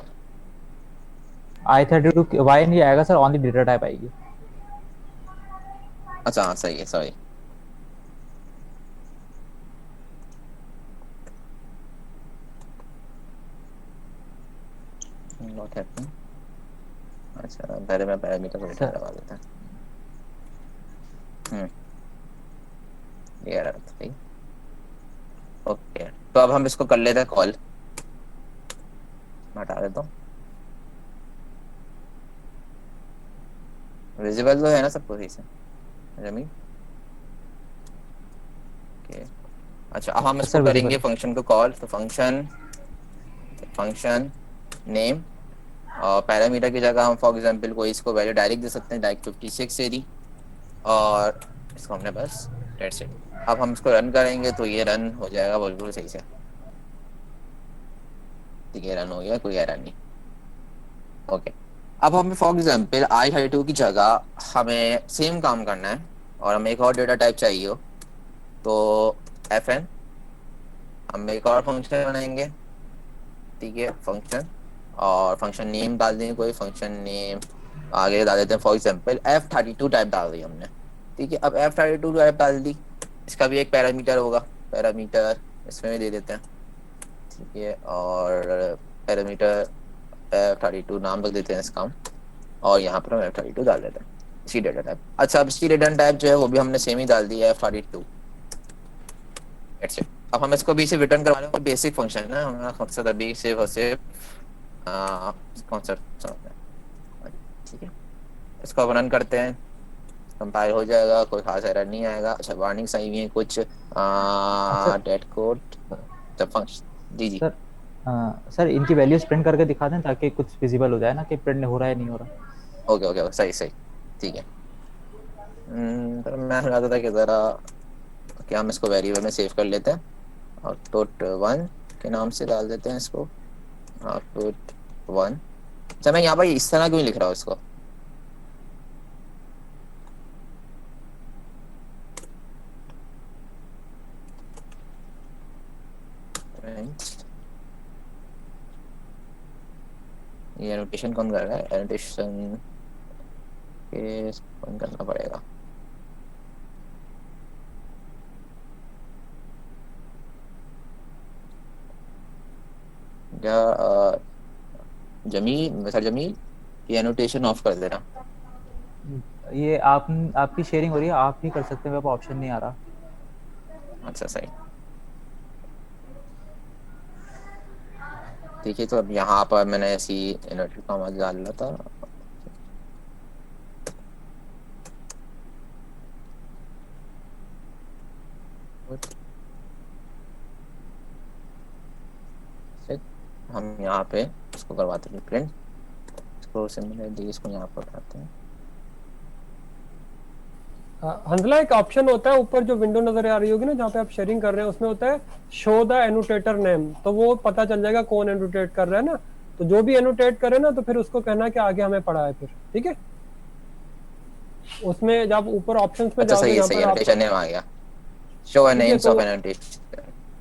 i32 वाई नहीं आएगा सर, ओनली डेटा टाइप आएगी। अच्छा हाँ सही है, सॉरी। Not happening. अच्छा पहले मैं पैरामीटर को रिटर्न करवा देता हूँ। ये रहा था। ओके तो अब हम इसको कर लेते हैं कॉल, मैं हटा देता हूँ। विजिबल तो है ना सबको सही से जमीन? ओके अच्छा अब हम इसको करेंगे फंक्शन को कॉल, तो फंक्शन नेम और पैरामीटर की जगह हम फॉर एग्जांपल कोई इसको वैल्यू डायरेक्ट दे सकते हैं, डायरेक्ट 56 से दी, और इसको हमने बस दैट्स इट। अब हम इसको रन करेंगे तो ये रन हो जाएगा बिल्कुल सही से, ठीक है रन हो गया, कोई एरर नहीं। ओके अब हमें फॉर एग्जांपल i32 की जगह हमें सेम काम करना है और हमें एक और डेटा टाइप चाहिए हो, तो fn हम एक और फंक्शन बनाएंगे, ठीक है फंक्शन, और फंक्शन नेम डाल देंगे, कोई फंक्शन नेम आगे डाल देते हैं फॉर एग्जांपल f32 टाइप डाल दी हमने, ठीक है। अब f32 टाइप डाल दी, इसका भी एक पैरामीटर होगा, पैरामीटर इसमें भी दे देते हैं, ठीक है, और पैरामीटर f32 नाम रख देते हैं इसका, और यहाँ पर हम f32 डाल देते हैं इसकी डेटा टाइप। अच्छा अब इसकी डेटा टाइप जो है वो भी हमने सेम ही डाल दी है f32। अब हम इसको भी सिर्फ रिटर्न करवा रहे हैं, बेसिक फंक्शन है ना हमारा मकसद अभी सिर्फ और सिर्फ कॉन्सेप्ट, ठीक है। इसको अब रन करते हैं, कंपाइल हो जाएगा, कोई खास एरर नहीं आएगा। अच्छा वार्निंग सही हुई है कुछ, डेट कोड जब फंक्शन जी सर सर इनकी वैल्यूज प्रिंट करके दिखा दें ताकि कुछ विजिबल हो जाए ना कि प्रिंट हो रहा है नहीं हो रहा। ओके ओके सही सही ठीक है। तो मैं चाहता था कि ज़रा क्या हम इसको वेरिएबल में सेव कर लेते हैं, आउटपुट 1 के नाम से डाल देते हैं इसको, आउटपुट 1। अच्छा मैं यहाँ पर इस तरह क्यों लिख रहा हूँ इसको, ये एनोटेशन कौन कर रहा है, एनोटेशन के कौन करना पड़ेगा। क्या जमील सर जमील ये एनोटेशन ऑफ कर देना। ये आपकी शेयरिंग हो रही है, आप नहीं कर सकते, मेरे पास ऑप्शन नहीं आ रहा। अच्छा सही ठीक है। तो अब यहाँ पर मैंने ऐसी एनोटेशन का आवाज डाल रहा था, हम यहाँ पे इसको करवाते हैं प्रिंट, इसको सिमिलरली इसको यहाँ पर करते हैं। हंसला एक ऑप्शन होता है ऊपर जो विंडो नजर आ रही होगी ना जहाँ पे आप शेयरिंग कर रहे हैं, उसमें होता है शो द एनोटेटर नेम, तो वो पता चल जाएगा कौन एनोटेट कर रहा है ना, तो जो भी एनोटेट करे ना तो फिर उसको कहना है कि आगे हमें पढ़ा है फिर, ठीक है। उसमें जब ऊपर ऑप्शंस में जाओगे जहाँ पर एनोटेशन नेम आ गया, शो नेम्स ऑफ एनोटेशन,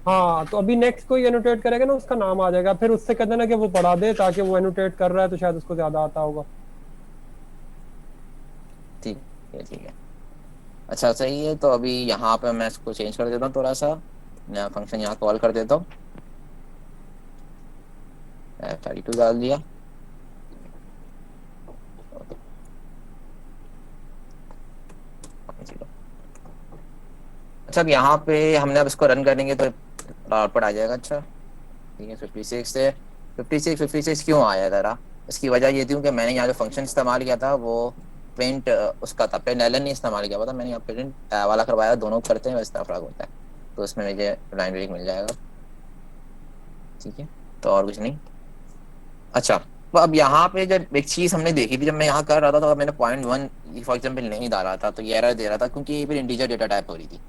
हाँ तो अभी नेक्स्ट कोई एनोटेट करेगा ना उसका नाम आ जाएगा, फिर उससे कहते ना कि वो पढ़ा दे ताकि वो एनोटेट कर रहा है तो शायद उसको ज्यादा आता होगा। ठीक है अच्छा सही है। तो अभी यहाँ पे मैं इसको चेंज कर देता हूँ थोड़ा सा, नया फंक्शन यहाँ कॉल कर देता हूँ, f32 डाल दिया, अच्छा अब यहाँ पे हमने अब इसको रन करेंगे तो आउटपुट आ जाएगा। अच्छा ठीक है 56 से 56 क्यों आया ज़रा, इसकी वजह ये थी कि मैंने यहाँ जो फंक्शन इस्तेमाल किया था वो प्रिंट उसका था, प्रिंट एलन नहीं इस्तेमाल किया था मैंने, यहाँ प्रिंट वाला करवाया, दोनों करते हैं इस तरह फर्क होता है, तो उसमें मुझे लाइन ब्रेक मिल जाएगा। ठीक है तो और कुछ नहीं। अच्छा तो अब यहाँ पे जब एक चीज़ हमने देखी थी, जब मैं यहाँ कर रहा था तो मैंने .1 फॉर एग्जाम्पल नहीं डाला था तो ये एरर दे रहा था क्योंकि ये फिर इंटीजर डेटा टाइप हो रही थी।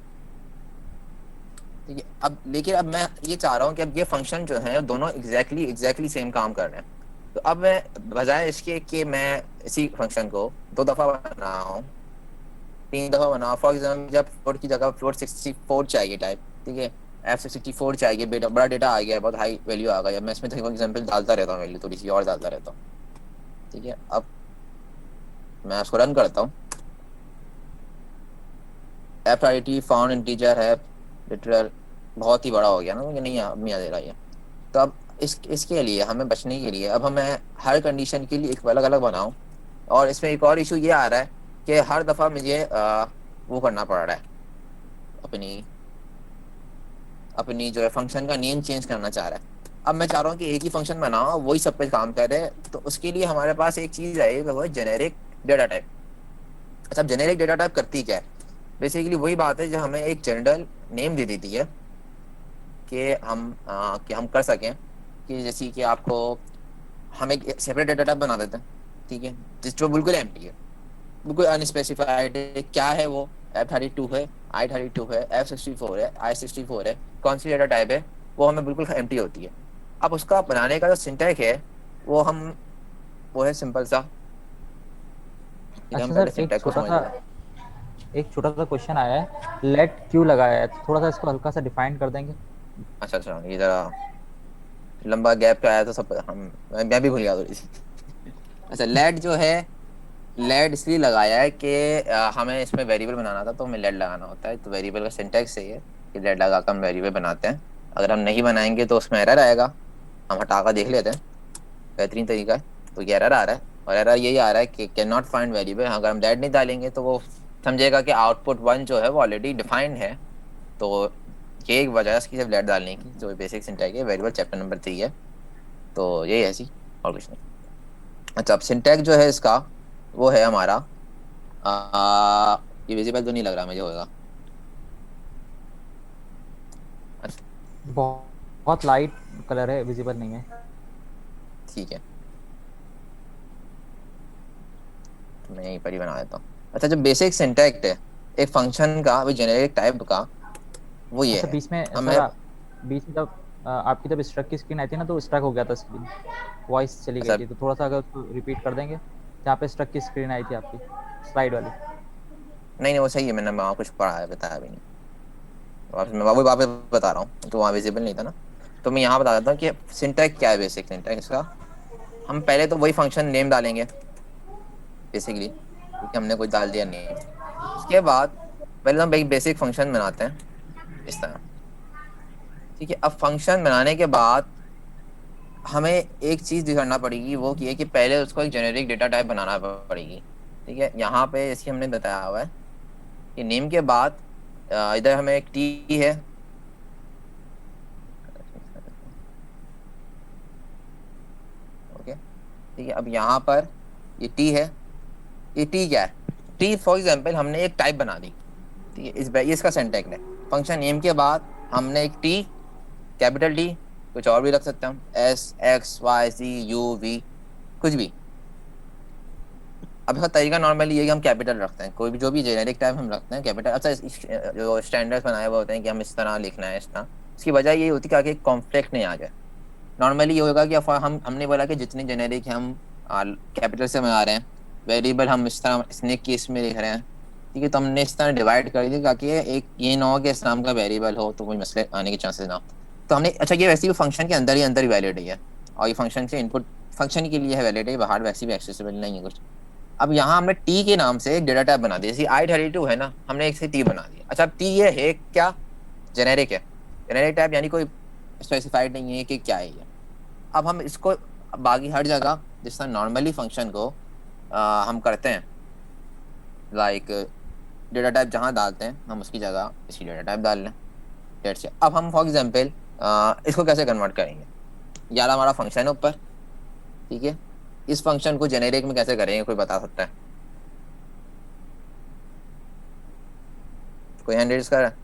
ठीक है अब लेकिन अब मैं ये चाह रहा हूँ कि अब ये फंक्शन जो है दोनों एग्जैक्टली सेम काम कर रहे हैं, तो अब मैं बजाय इसके कि मैं इसी फंक्शन को 2 दफ़ा बनाऊँ 3 दफ़ा बनाऊँ, फॉर एग्जाम्पल जब फ्लोट की जगह फ्लोट 64 चाहिए टाइप, ठीक है F64 चाहिए, बड़ा डेटा आ गया है, बहुत हाई वैल्यू आ गया, मैं इसमें फॉर एग्जाम्पल डालता रहता हूँ वैल्यू थोड़ी सी और डालता रहता हूँ। ठीक है अब मैं उसको रन करता हूँ, FIT फाउंड इंटीजर है लिटरल बहुत ही बड़ा हो गया ना, मुझे नहीं अब नहीं दे रहा है। तो अब इसके लिए हमें बचने के लिए अब हमें हर कंडीशन के लिए एक अलग अलग बनाऊं, और इसमें एक और इशू ये आ रहा है कि हर दफ़ा मुझे वो करना पड़ रहा है, अपनी जो है फंक्शन का नेम चेंज करना चाह रहा है। अब मैं चाह रहा हूँ कि एक ही फंक्शन बनाओ वही सब पे काम करे, तो उसके लिए हमारे पास एक चीज़ आएगी वो जेनेरिक डेटा टाइप। अच्छा जेनेरिक डेटा टाइप करती क्या है, बेसिकली वही बात है जो हमें एक जनरल नेम दे देती है कि हम कर सकें कि जैसे कि आपको हम एक सेपरेट डेटा टाइप बना देते हैं, ठीक है, जो बिल्कुल एम्प्टी है, बिल्कुल अनस्पेसिफाइड है, क्या है वो F32 है, I32 है, F64 है, I64 है, कौन सी डेटा टाइप है वो हमें बिल्कुल एम्प्टी होती है। अब उसका बनाने का जो सिंटैक्स है वो है सिंपल सा। अच्छा सर एक छोटा सा क्वेश्चन आया है, लेट क्यों लगाया है, थोड़ा सा इसको हल्का सा डिफाइन कर देंगे। अच्छा ये जरा लंबा गैप पे आया तो सब मैं भी भूल गया थोड़ी सी। अच्छा लेट जो है लेट इसलिए लगाया है कि हमें इसमें वेरिएबल बनाना था तो हमें लेट लगाना होता है, तो वेरिएबल का सिंटैक्स सही है कि लेट लगा कर हम वेरिएबल बनाते हैं। अगर हम नहीं बनाएंगे तो उसमें एरर आएगा, हम हटा कर देख लेते हैं, बेहतरीन तरीका है। तो ये एरर आ रहा है और एरर यही आ रहा है कि कैन नॉट फाइंड वेरिएबल। अगर हम लेट नहीं डालेंगे तो वो समझेगा कि आउटपुट 1 जो है वो ऑलरेडी डिफाइंड है, तो ये एक वजह है इसकी सिर्फ लेट डालने की, जो बेसिक सिंटैक्स है वेरिएबल चैप्टर नंबर 3 है, तो यही ऐसी और कुछ नहीं। अच्छा अब सिंटैक्स जो है इसका वो है हमारा ये विजिबल तो नहीं लग रहा मुझे होगा, बहुत लाइट कलर है, विजिबल नहीं है। ठीक है तो मैं यहीं पर ही बना देता हूँ। अच्छा जो बेसिक सिंटैक्स है एक फंक्शन का वो जेनेरिक टाइप का वो ये है। बीच में जब आपकी जब स्ट्रक की स्क्रीन आई थी ना तो स्ट्रक हो गया था, स्क्रीन वॉइस चली गई थी, तो थोड़ा सा अगर उसको रिपीट कर देंगे जहाँ पे स्ट्रक की स्क्रीन आई थी आपकी स्लाइड वाली। नहीं वो सही है, मैंने वहाँ कुछ पढ़ा है बताया भी नहीं, मैं वापस बता रहा हूँ, तो वहाँ विजिबल नहीं था ना, तो मैं यहाँ बता देता हूँ कि सिंटैक्स क्या है। बेसिक सिंटैक्स का हम पहले तो वही फंक्शन नेम डालेंगे बेसिकली, क्योंकि हमने कुछ डाल दिया नेम। उसके बाद पहले हम एक बेसिक फंक्शन बनाते हैं इस तरह, ठीक है। अब फंक्शन बनाने के बाद हमें एक चीज़ करना पड़ेगी, वो ये कि पहले उसको एक जेनेरिक डेटा टाइप बनाना पड़ेगी, ठीक है। यहाँ पे इसकी हमने बताया हुआ है कि नेम के बाद इधर हमें एक टी है, ओके ठीक है। अब यहाँ पर ये टी है, ये टी क्या है, टी फॉर एग्जांपल हमने एक टाइप बना दी, ठीक है, इसका सिंटैक्स है फंक्शन नेम के बाद हमने एक टी कैपिटल टी, कुछ और भी रख सकते हैं हम, S X Y C U V कुछ भी। अब इसका तरीका नॉर्मली ये कि हम कैपिटल रखते हैं, कोई भी जो भी जेनेरिक टाइप हम रखते हैं कैपिटल। अच्छा जो स्टैंडर्ड्स बनाए हुए होते हैं कि हम इस तरह लिखना है इस तरह, इसकी वजह ये होती है कि कॉन्फ्लिक्ट नहीं आ जाए। नॉर्मली ये होगा कि हमने बोला कि जितने जेनेरिक हम कैपिटल से बना रहे हैं, वेरिएबल हम इस तरह स्नेक केस में लिख रहे हैं, ठीक है, तो हमने इस तरह डिवाइड कर दिया ताकि एक ये ना हो कि इस नाम का वेरिएबल हो तो कोई मसले आने के चांसेस ना हो। तो हमने अच्छा ये वैसे भी फंक्शन के अंदर ही वैलिड है, और ये फंक्शन से इनपुट फंक्शन के लिए है वैलिड है, बाहर वैसे भी एक्सेसिबल नहीं है कुछ। अब यहाँ हमने टी के नाम से एक डेटा टाइप बना दिया, जैसे I32 है ना, हमने एक से टी बना दिया। अच्छा अब टी ये है क्या, जेनेरिक है, जेनेरिक टाइप यानी कोई स्पेसिफाइड नहीं है कि क्या है ये। अब हम इसको बाकी हर जगह जिस तरह नॉर्मली फंक्शन को हम करते हैं, लाइक डेटा टाइप जहाँ डालते हैं हम उसकी जगह इसकी डेटा टाइप डाल लें। That's it। अब हम फॉर एग्जांपल इसको कैसे कन्वर्ट करेंगे, यार हमारा फंक्शन है ऊपर, ठीक है, इस फंक्शन को जेनेरिक में कैसे करेंगे, कोई बता सकता है? कोई हैंड रेज कर रहा है?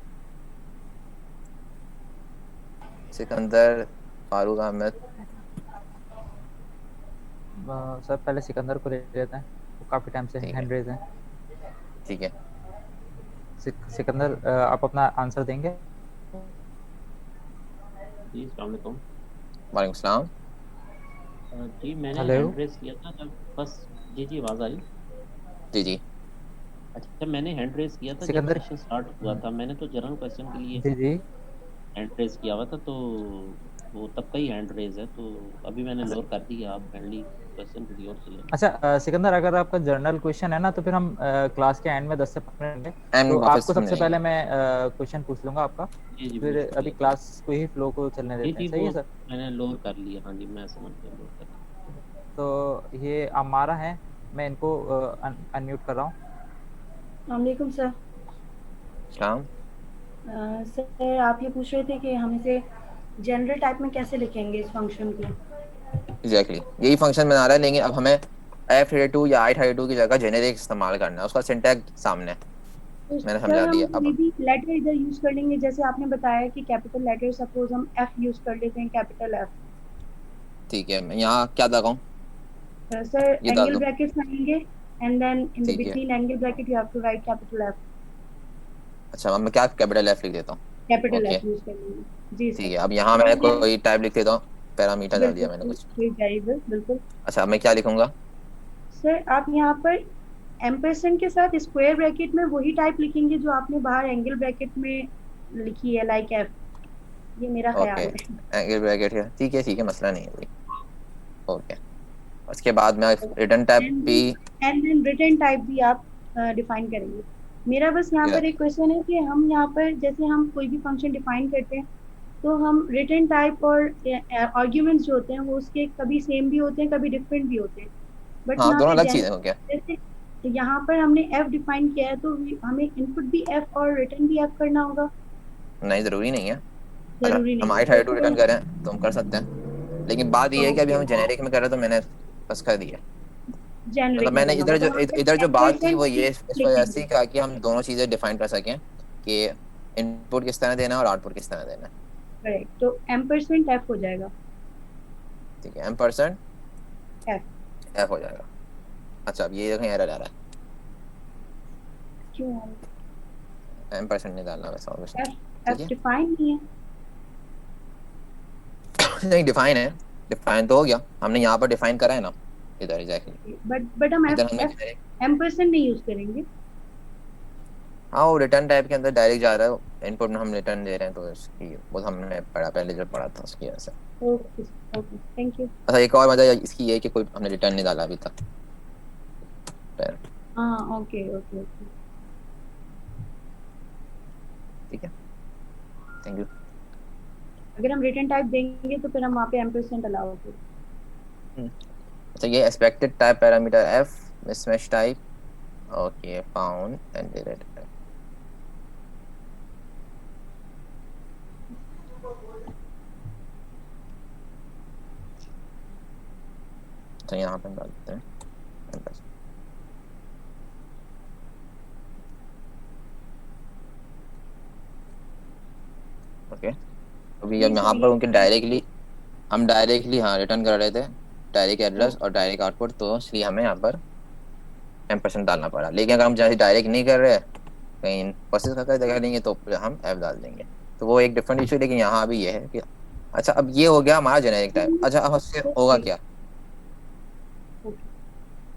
सिकंदर, फारूक अहमद। सर पहले सिकंदर को ले लेते हैं, वो काफ़ी टाइम से हैंड रेज है। ठीक है, सिकंदर आप अपना आंसर देंगे? जी अस्सलाम वालेकुम। वालेकुम सलाम। जी मैंने हेलो। हैंड रेस किया था जब बस जी आवाज़ आई। जी जी। अच्छा जब मैंने हैंड रेस किया था जब सिकंदर। सेशन स्टार्ट हुआ था, मैंने तो जनरल क्वेश्चन के लिए जी जी। हैंड रेस किया हुआ था, तो वो तब का ही हैंड रेस है, तो अभी मैंने लोअर कर दिया। आप काइंडली क्वेश्चन किसी और से ले लें। अच्छा सिकंदर, अगर आपका जर्नल क्वेश्चन है ना तो फिर हम क्लास के एंड में 10 से 15 मिनट एंड तो वापस आपको सबसे समझाएंगे। पहले मैं क्वेश्चन पूछ लूंगा आपका, जी जी फिर बिल्कुल अभी क्लास को ही फ्लो को चलने जी देते हैं। जी सही वो है सर? मैंने लोअर कर लिया। हाँ जी मैं समझ गया, लोअर कर लिया। तो ये अमारा है, मैं इनको अनम्यूट कर रहा हूँ। वालेकुम सर। सलाम। सर आप ये पूछ रहे थे कि हम इसे जनरल टाइप में कैसे लिखेंगे इस फंक्शन को? एग्जैक्टली यही फंक्शन बना रहा है, लेकिन अब हमें f32 या i32 की जगह जेनेरिक इस्तेमाल करना है, उसका सिंटैक्स सामने है, तो मैंने सर समझा हम दिया। कोई अब भी लेटर इधर यूज कर लेंगे, जैसे आपने बताया कि कैपिटल लेटर, सपोज हम F यूज कर लेते हैं, कैपिटल F। ठीक है, मैं यहाँ क्या लगाऊं? सर ये डाल एंगल दो। ब्रैकेट्स आएंगे एंड देन इन द ठीक है, between angle bracket you have to write capital F। अच्छा अब मैं क्या कैपिटल F लिख देता हूँ? कैपिटल ओके F यूज कर लेंगे। जी ठीक सर। है, अब यहाँ मैं And then- कोई टाइप लिख देता हूँ, पैरामीटर डाल दिया मैंने बिल्कुल कुछ। कोई वेरिएबल, बिल्कुल। अच्छा अब मैं क्या लिखूंगा? सर आप यहाँ पर एम्परसेंड के साथ स्क्वायर ब्रैकेट में वही टाइप लिखेंगे जो आपने बाहर एंगल ब्रैकेट में लिखी है, लाइक F। ये मेरा ख्याल ओके, है। एंगल ब्रैकेट है, ठीक है मसला नहीं है कोई। ओके, उसके बाद मैं रिटर्न टाइप भी एंड देन रिटर्न टाइप भी आप डिफाइन करेंगे। मेरा बस यहाँ पर एक क्वेश्चन है कि हम यहाँ पर जैसे हम कोई भी फंक्शन डिफाइन करते हैं तो हम रिटर्न टाइप और आर्ग्यूमेंट्स जो होते हैं वो उसके कभी सेम भी होते हैं, कभी डिफरेंट भी होते हैं। बट हाँ यहाँ दोनों पे अलग चीजें हो गया। जैसे यहाँ पर हमने F डिफाइन किया है तो हमें इनपुट भी F और रिटर्न भी F करना होगा? नहीं जरूरी नहीं है, अगर जरूरी हम नहीं i32 रिटर्न करें तो हम कर सकते हैं, लेकिन बात ये है कि अभी हम जेनेरिक में कर रहे तो मैंने बस कर दिया। जेनरिक मतलब मैंने इधर जो बात की वो ये इस वजह से कहा कि हम दोनों चीजें डिफाइन कर सकें कि इनपुट किस तरह देना है और आउटपुट किस तरह देना है। करेक्ट, तो एम्परसेंड F हो जाएगा। ठीक है, एम्परसेंड F F हो जाएगा। अच्छा अब ये देखें एरर आ रहा है, क्यों? एम्परसेंड नहीं डालना वैसा ऑब्वियसली। F डिफाइन नहीं है। नहीं डिफाइन है, डिफाइन तो हो गया, हमने यहाँ पर डिफाइन करा है ना इधर एग्जैक्टली। बट हम इधर हमने एम्परसेंड नहीं यूज करेंगे। हाँ वो रिटर्न टाइप के अंदर डायरेक्ट जा रहा है, इनपुट में हम रिटर्न दे रहे हैं, तो इसकी वो हमने पढ़ा पहले जब पढ़ा था उसकी वजह से। Okay okay thank you. अच्छा एक और मजा इसकी ये है कि कोई हमने रिटर्न नहीं डाला अभी तक। हाँ ओके ओके ओके ठीक है, थैंक यू। अगर हम रिटर्न टाइप देंगे तो फिर हम वहाँ पे एम्परसेंड अलाउ करेंगे। अच्छा ये expected type parameter f mismatch type, okay found and delete. तो यहाँ पे डाल देते हैं ओके। अभी हम यहाँ पर उनके डायरेक्टली हाँ रिटर्न कर रहे थे डायरेक्ट एड्रेस और डायरेक्ट आउटपुट, तो इसलिए हमें यहाँ पर एम्परसेंड डालना पड़ा। लेकिन अगर हम जैसे डायरेक्ट नहीं कर रहे, कहीं प्रोसेस करके दिखा देंगे तो हम F डाल देंगे, तो वो एक डिफरेंट इशू। लेकिन यहाँ अभी ये है कि अच्छा अब ये हो गया हमारा जेनेरिक टाइप। अच्छा अब उससे होगा क्या?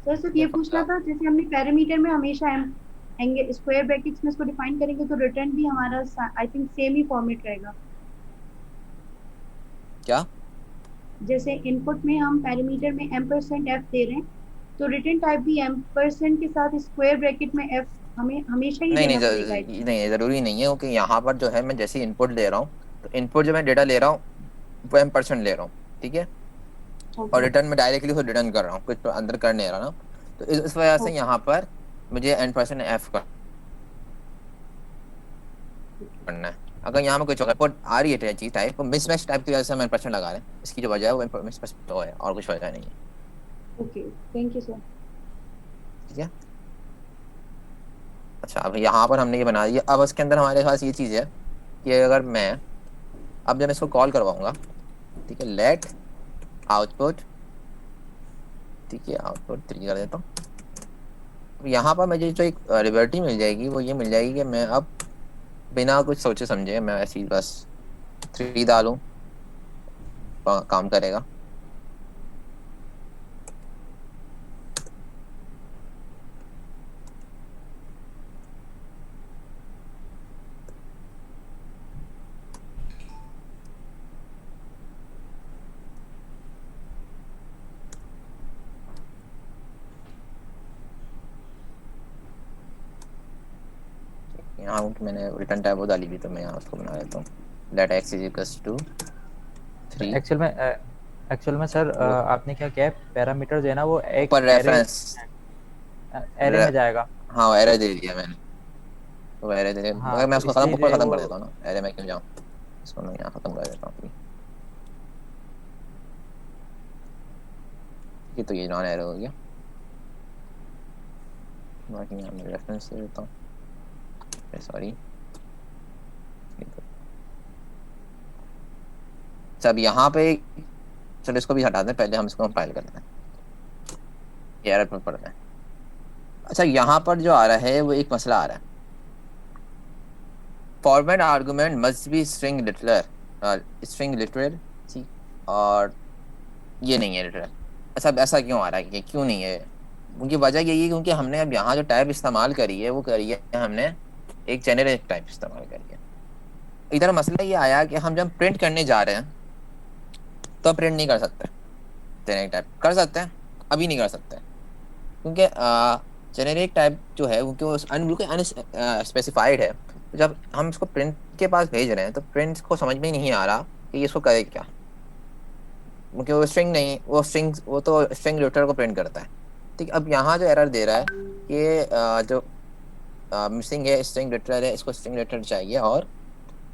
सर सिर्फ ये पूछना था, जैसे हमने पैरामीटर में हमेशा एंगल स्क्वायर ब्रैकेट्स में इसको डिफाइन करेंगे तो रिटर्न भी हमारा I think same he format रहेगा। क्या? जैसे इनपुट में हम पैरामीटर में एम्परसेंड F दे रहे हैं तो रिटर्न टाइप भी एम्परसेंड के साथ स्क्वायर ब्रैकेट में F हमें हमेशा ही देना पड़ेगा। नहीं जरूरी नहीं है, क्योंकि यहाँ पर जो है मैं जैसे इनपुट दे रहा हूँ तो इनपुट जो मैं डेटा ले रहा हूँ वो एम्परसेंड ले रहा हूँ, ठीक है, और रिटर्न में डायरेक्टली उसको रिटर्न कर रहा हूँ, कुछ अंदर कर नहीं रहा ना, तो इस वजह से यहाँ पर मुझे एम्परसेंड F का पढ़ना है। अगर यहाँ में कोई रिपोर्ट आ रही है चीज टाइप मिसमैच टाइप की वजह से हम परसेंट लगा रहे हैं, इसकी जो वजह है वो मिसमैच तो है और कुछ वजह नहीं है। Okay, thank you sir. ठीक है। अच्छा अब यहाँ पर हमने ये बना दिया। अब उसके अंदर हमारे पास ये चीज़ है कि अगर मैं अब जब इसको कॉल करवाऊंगा, ठीक है, लेट आउटपुट, ठीक है, आउटपुट 3 कर देता हूँ। अब यहाँ पर मुझे जो एक लिबर्टी मिल जाएगी वो ये मिल जाएगी कि मैं अब बिना कुछ सोचे समझे मैं ऐसे ही बस 3 डालूँ, काम करेगा। यहाँ मैंने रिटर्न टाइप वो डाली भी, तो मैं यहाँ उसको बना लेता हूँ let x is equals to 3। Actual में सर आपने क्या किया है, पैरामीटर जो है ना वो एक पर रेफरेंस एरे में जाएगा। हाँ एरे दे दिया मैंने, तो एरे दे दिया। हाँ, मगर मैं तो उसको इसलिए खत्म वो- कर देता हूँ ना, एरे में क्यों जाऊँ, इसको मैं यहाँ खत्म कर देता हूँ। ये तो ये नॉन एरे हो गया, बाकी यहाँ मैं रेफरेंस दे देता हूँ। सॉरी, अब यहाँ पे चलो इसको भी हटा दें, पहले हम इसको कंपाइल करते हैं, ये एरर में पढ़ना है। अच्छा यहाँ पर जो आ रहा है वो एक मसला आ रहा है, format argument must be string literal, ठीक, और ये नहीं है लिटरल। अच्छा ऐसा क्यों आ रहा है, क्यों नहीं है? उनकी वजह यही है क्योंकि हमने अब यहाँ जो टाइप इस्तेमाल करी है वो करी है हमने एक जेनेरिक टाइप इस्तेमाल करी है। इधर मसला ये आया कि हम जब प्रिंट करने जा रहे हैं तो प्रिंट नहीं कर सकते, जेनेरिक टाइप कर सकते हैं, अभी नहीं कर सकते क्योंकि जेनेरिक टाइप जो है क्योंकि वो बिल्कुल अनस्पेसिफाइड है। जब हम इसको प्रिंट के पास भेज रहे हैं तो प्रिंट को समझ में ही नहीं आ रहा कि ये इसको करे क्या, क्योंकि वो स्ट्रिंग नहीं, वो तो स्ट्रिंग लिटरल को प्रिंट करता है। ठीक, अब यहाँ जो एरर दे रहा है कि जो मिसिंग है स्ट्रिंग लिटरल है, इसको स्ट्रिंग लिटरल चाहिए। और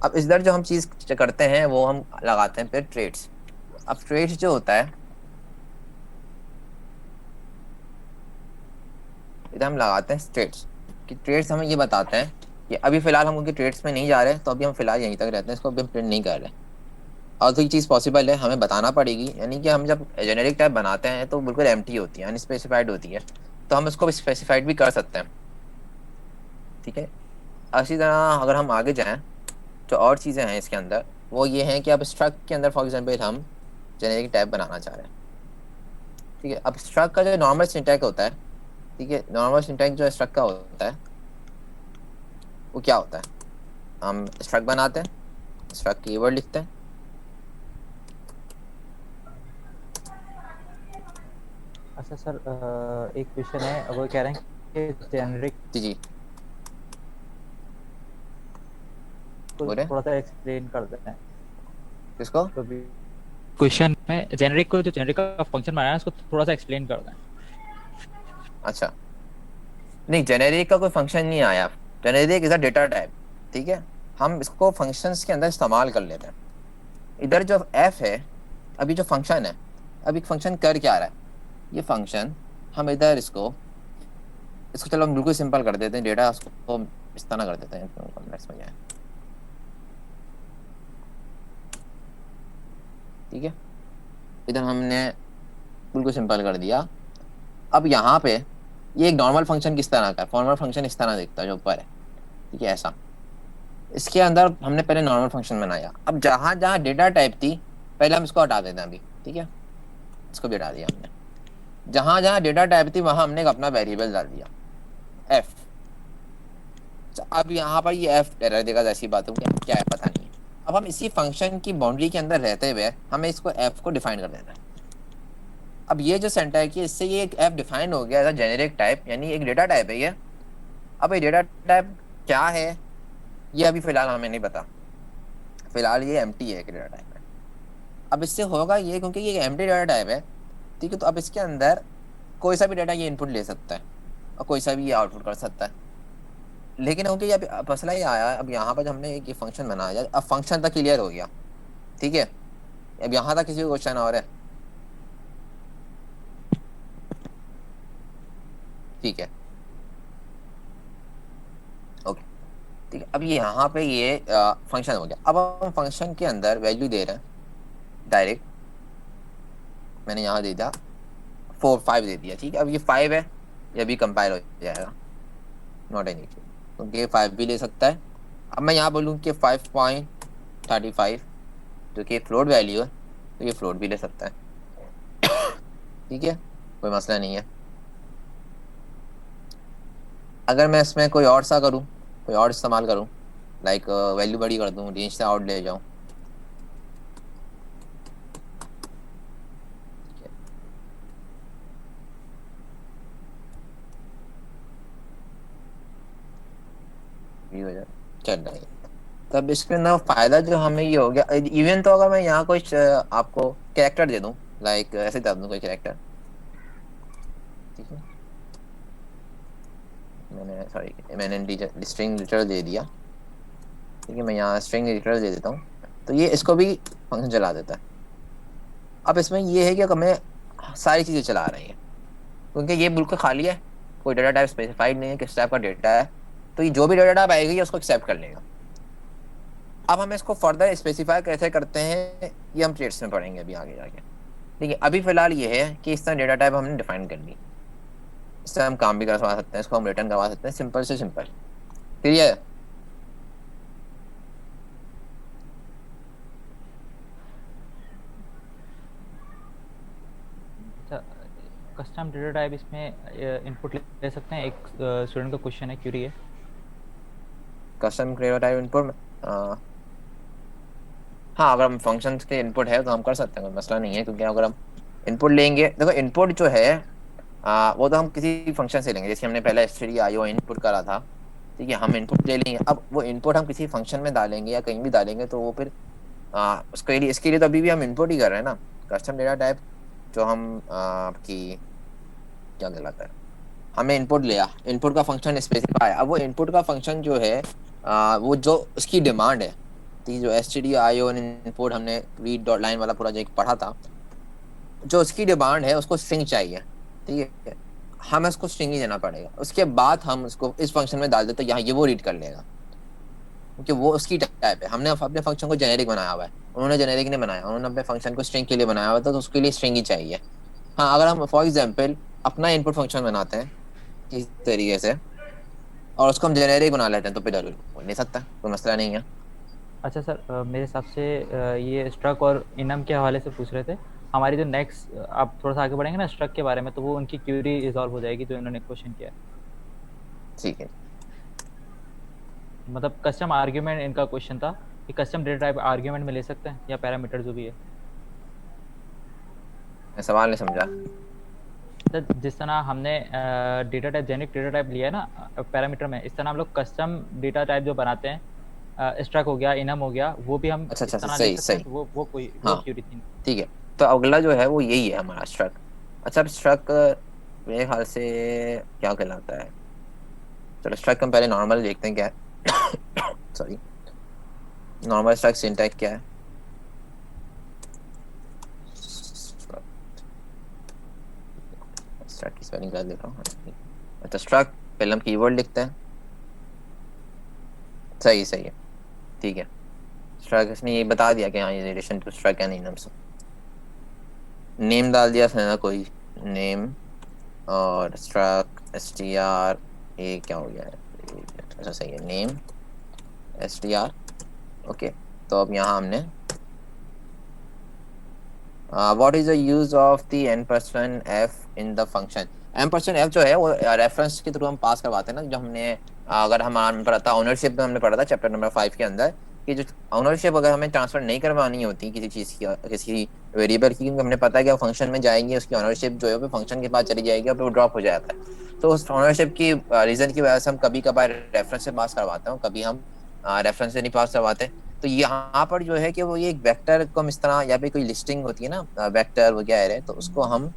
अब इधर जो हम चीज़ करते हैं वो हम लगाते हैं फिर ट्रेड्स। अब ट्रेड्स जो होता है इधर हम लगाते हैं ट्रेड्स, कि ट्रेड्स हमें ये बताते हैं कि अभी फिलहाल हम उनके ट्रेड्स में नहीं जा रहे, तो अभी हम फिलहाल यहीं तक रहते हैं, इसको अभी हम प्रिंट नहीं कर रहे। और तो ये चीज़ पॉसिबल है, हमें बताना पड़ेगी, यानी कि हम जब जेनेरिक टाइप बनाते हैं तो बिल्कुल एम्प्टी होती है, अनस्पेसिफाइड होती है, तो हम इसको स्पेसिफाइड भी कर सकते हैं। ठीक है, इसी तरह अगर हम आगे जाएं जो और चीज़ें हैं इसके अंदर वो ये हैं कि अब स्ट्रक्ट के अंदर फॉर एग्जांपल हम जेनेरिक टाइप बनाना चाह रहे हैं। ठीक है, अब स्ट्रक्ट का जो नॉर्मल सिंटैक्स होता है, ठीक है, नॉर्मल सिंटैक्स जो स्ट्रक्ट का होता है वो क्या होता है, हम स्ट्रक्ट बनाते हैं, स्ट्रक्ट कीवर्ड लिखते हैं, अच्छा सर एक क्वेश्चन है, वो कह रहे हैं कि जेनेरिक जी को बोले थोड़ा सा एक्सप्लेन कर देते हैं किसको, तो भी क्वेश्चन में जेनेरिक को जो जेनेरिक का फंक्शन बनाया है उसको थोड़ा सा एक्सप्लेन कर दें। अच्छा नहीं, जेनेरिक का कोई फंक्शन नहीं आया, generic is a data type. ठीक है, हम इसको फंक्शंस के अंदर इस्तेमाल कर लेते हैं। इधर जो एफ है, अभी जो फंक्शन है, अभी फंक्शन कर क्या रहा है, ये फंक्शन हम इधर इसको चलो हम बिल्कुल सिंपल कर देते हैं, डेटा उसको इस तरह कर देते हैं कॉम्प्लेक्स में जाए। ठीक है, इधर हमने बिल्कुल सिंपल कर दिया। अब यहाँ पे ये एक नॉर्मल फंक्शन किस तरह का है, फॉर्मल फंक्शन इस तरह दिखता है जो ऊपर है। ठीक है, ऐसा इसके अंदर हमने पहले नॉर्मल फंक्शन बनाया। अब जहाँ जहाँ डेटा टाइप थी पहले हम इसको हटा देते हैं अभी। ठीक है, इसको भी हटा दिया हमने। जहाँ जहाँ डेटा टाइप थी वहाँ हमने एक अपना वेरिएबल डाल दिया एफ। अब यहाँ पर ये एफ एरर देगा, ऐसी बात है क्या है पता नहीं। अब हम इसी फंक्शन की बाउंड्री के अंदर रहते हुए हमें इसको एफ को डिफाइन कर देना है। अब ये जो सिंटैक्स है इससे ये एक एफ डिफाइन हो गया एज अ जेनेरिक टाइप, यानी एक डेटा टाइप है ये। अब ये डेटा टाइप क्या है ये अभी फिलहाल हमें नहीं पता, फिलहाल ये एम्प्टी है, एक डेटा टाइप है। अब इससे होगा ये क्योंकि ये एम्प्टी डेटा टाइप है, ठीक है, तो अब इसके अंदर कोई सा भी डेटा ये इनपुट ले सकता है और कोई सा भी ये आउटपुट कर सकता है। लेकिन क्योंकि अब मसला ये आया, अब यहाँ पर हमने एक ये फंक्शन बनाया, अब फंक्शन तक क्लियर हो गया, ठीक है। अब यहाँ तक किसी को क्वेश्चन और है? ठीक है, ओके, ठीक है। अब यहाँ पे ये फंक्शन हो गया। अब हम फंक्शन के अंदर वैल्यू दे रहे हैं डायरेक्ट, मैंने यहाँ दे दिया 4 5 दे दिया, ठीक है। अब ये 5 है, ये भी कंपाइल हो जाएगा, नॉट एनी इशू, क्योंकि ये 5 भी ले सकता है। अब मैं यहाँ बोलूँ कि 5.35 जो कि फ्लोट वैल्यू है, तो ये फ्लोट भी ले सकता है, ठीक है, कोई मसला नहीं है। अगर मैं इसमें कोई और सा करूँ, कोई और इस्तेमाल करूँ, लाइक वैल्यू बड़ी कर दूँ, रेंज से आउट ले जाऊँ, चल रहा है। तब इसके अंदर फायदा जो हमें ये हो गया, इवन तो अगर मैं यहाँ कोई आपको कैरेक्टर दे दूँ, लाइक ऐसे दे दूँ कोई कैरेक्टर, ठीक है, मैंने स्ट्रिंग रिटर्न दे दिया, ठीक है, मैं यहाँ स्ट्रिंग रिटर्न दे देता हूँ, तो ये इसको भी फंक्शन चला देता है। अब इसमें ये है कि हमें सारी चीज़ें चला रही हैं, क्योंकि ये बिल्कुल खाली है, कोई डाटा टाइप स्पेसिफाइड नहीं है किस टाइप का डेटा है, तो ये जो भी डाटा टाइप आएगी उसको एक्सेप्ट कर लेगा। अब हम इसको फर्दर स्पेसिफाई कैसे करते हैं ये हम ट्रेड्स में पढ़ेंगे अभी आगे जाके, ठीक है। अभी फिलहाल ये है कि इस तरह डेटा टाइप हमने डिफाइन कर ली, इससे हम काम भी करवा सकते हैं, इसको हम रिटर्न करवा सकते हैं, सिंपल से simple, clear? Custom data type इसमें इनपुट ले सकते हैं, एक स्टूडेंट का क्वेश्चन है, क्यूरी है। कस्टम डेटा टाइप इनपुट, हाँ, अगर हम फंक्शंस के इनपुट है तो हम कर सकते हैं, कोई मसला नहीं है, क्योंकि अगर हम इनपुट लेंगे, देखो इनपुट जो है वो तो हम किसी फंक्शन से लेंगे, जैसे हमने पहले stdio इनपुट करा था, ठीक है, हम इनपुट ले लेंगे। अब वो इनपुट हम किसी फंक्शन में डालेंगे या कहीं भी डालेंगे, तो वो फिर उसके लिए, इसके लिए तो अभी भी हम इनपुट ही कर रहे हैं ना। कस्टम डेटा टाइप जो हम आपकी क्या कहलाता है, हमने इनपुट लिया, इनपुट का फंक्शन स्पेसिफाई, अब वो इनपुट का फंक्शन जो है वो जो उसकी डिमांड है, ठीक, जो stdio इनपुट हमने रीड डॉट लाइन वाला पूरा जो एक पढ़ा था, जो उसकी डिमांड है उसको स्ट्रिंग चाहिए, ठीक है, हमें उसको स्ट्रिंग ही देना पड़ेगा। उसके बाद हम उसको इस फंक्शन में डाल देते तो यहाँ ये वो रीड कर लेगा, क्योंकि वो उसकी टाइप है। हमने अपने फंक्शन को जेनेरिक बनाया हुआ है, उन्होंने जेनेरिक नहीं बनाया, उन्होंने अपने फंक्शन को स्ट्रिंग के लिए बनाया हुआ था, तो उसके लिए स्ट्रिंग ही चाहिए। हाँ, अगर हम फॉर एग्जाम्पल अपना इनपुट फंक्शन बनाते हैं इस तरीके से और उसको हम जेनेरिक बना लेते हैं, तो फिर नहीं सकता, कोई मसला नहीं है। अच्छा सर, मेरे हिसाब से ये स्ट्रक और इनम के हवाले से पूछ रहे थे। हमारी जो नेक्स्ट, आप थोड़ा सा आगे बढ़ेंगे ना स्ट्रक के बारे में, तो वो उनकी क्यूरी रिजॉल्व हो जाएगी जो इन्होंने क्वेश्चन किया है, ठीक है। मतलब कस्टम आर्ग्यूमेंट इनका क्वेश्चन था कि कस्टम डेटा टाइप आर्ग्यूमेंट में ले सकते हैं या पैरामीटर जो भी है। मैं सवाल नहीं समझा सर, जिस तरह हमने data type generic data type लिया है ना पैरामीटर में, इस तरह हम लोग कस्टम डेटा टाइप जो बनाते हैं, स्ट्रक हो गया, इनम हो गया, वो भी हम अच्छा, सही, वो कोई हाँ, क्यूरी थी, ठीक है। तो अगला जो है वो यही है हमारा स्ट्रक। अच्छा, अब स्ट्रक मेरे ख्याल से क्या कहलाता है, चलो स्ट्रक हम पहले नॉर्मल देखते हैं क्या है। सॉरी, नॉर्मल स्ट्रक सिंटैक्स क्या है? स्ट्रक की स्पेलिंग कर देता हूँ। अच्छा, स्ट्रक पहले हम कीवर्ड लिखते हैं, सही है, ठीक है। स्ट्रक इसने ये बता दिया कि हाँ ये relation to struct and enum से नेम डाल दिया था ना, कोई नेम और स्ट्रक str, ये क्या हो गया है, अच्छा सही है, नेम str, ओके। तो अब यहाँ हमने what is the use of the n%f in the function. n%f जो है वो रेफरेंस के थ्रू हम पास करवाते हैं ना, जो हमने अगर हमारा पढ़ा था ओनरशिप में, हमने पढ़ा था चैप्टर नंबर 5 के अंदर, कि जो ओनरशिप अगर हमें ट्रांसफर नहीं करवानी होती किसी चीज़ की, किसी वेरिएबल की, क्योंकि हमने पता है कि वो फंक्शन में जाएंगे, उसकी ओनरशिप जो है वो फंक्शन के पास चली जाएगी और वो ड्रॉप हो जाता है। तो उस ओनरशिप की रीज़न की वजह से हम कभी कभार रेफरेंस से पास करवाते हैं, कभी हम रेफरेंस से नहीं पास करवाते। तो यहाँ पर जो है कि वो ये एक वेक्टर को हम इस तरह, या फिर कोई लिस्टिंग होती है ना वेक्टर वगैरह, तो उसको हम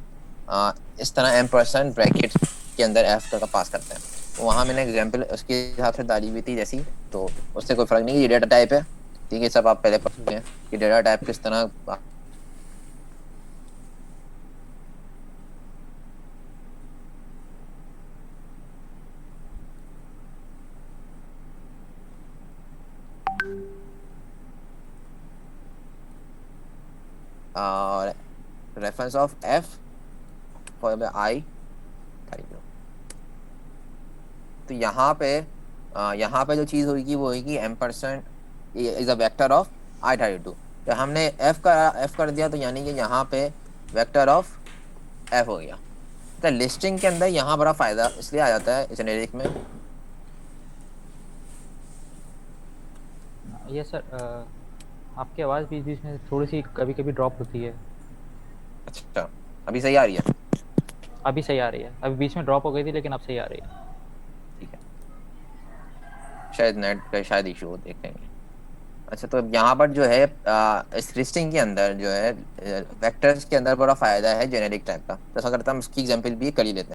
इस तरह m% ब्रैकेट के अंदर f का पास करते हैं। तो वहाँ मैंने एग्जांपल उसके हिसाब से डाली हुई थी जैसी, तो उससे कोई फर्क नहीं, ये डेटा टाइप है, ठीक है, सब आप पहले पढ़ चुके हैं कि डेटा टाइप किस तरह reference of f for I। तो यहाँ पे जो चीज़ होगी वो होगी m% is a vector of I32। तो हमने f कर दिया, तो यानी कि यहाँ पे वेक्टर ऑफ f हो गया। तो लिस्टिंग के अंदर यहाँ बड़ा फ़ायदा इसलिए आ जाता है जेनेरिक में। ये सर आपकी आवाज़ बीच बीच में थोड़ी सी कभी कभी ड्रॉप होती है। अच्छा, अभी सही आ रही है? अभी सही आ रही है, अभी बीच में ड्रॉप हो गई थी लेकिन अब सही आ रही है। ठीक है, शायद नेट का शायद इशू हो, देखेंगे। अच्छा, तो यहाँ पर जो है इस लिस्टिंग के अंदर जो है वेक्टर्स के अंदर बड़ा फ़ायदा है जेनेरिक टाइप का। तो अगर हम उसकी एग्जांपल भी कर ही लेते हैं।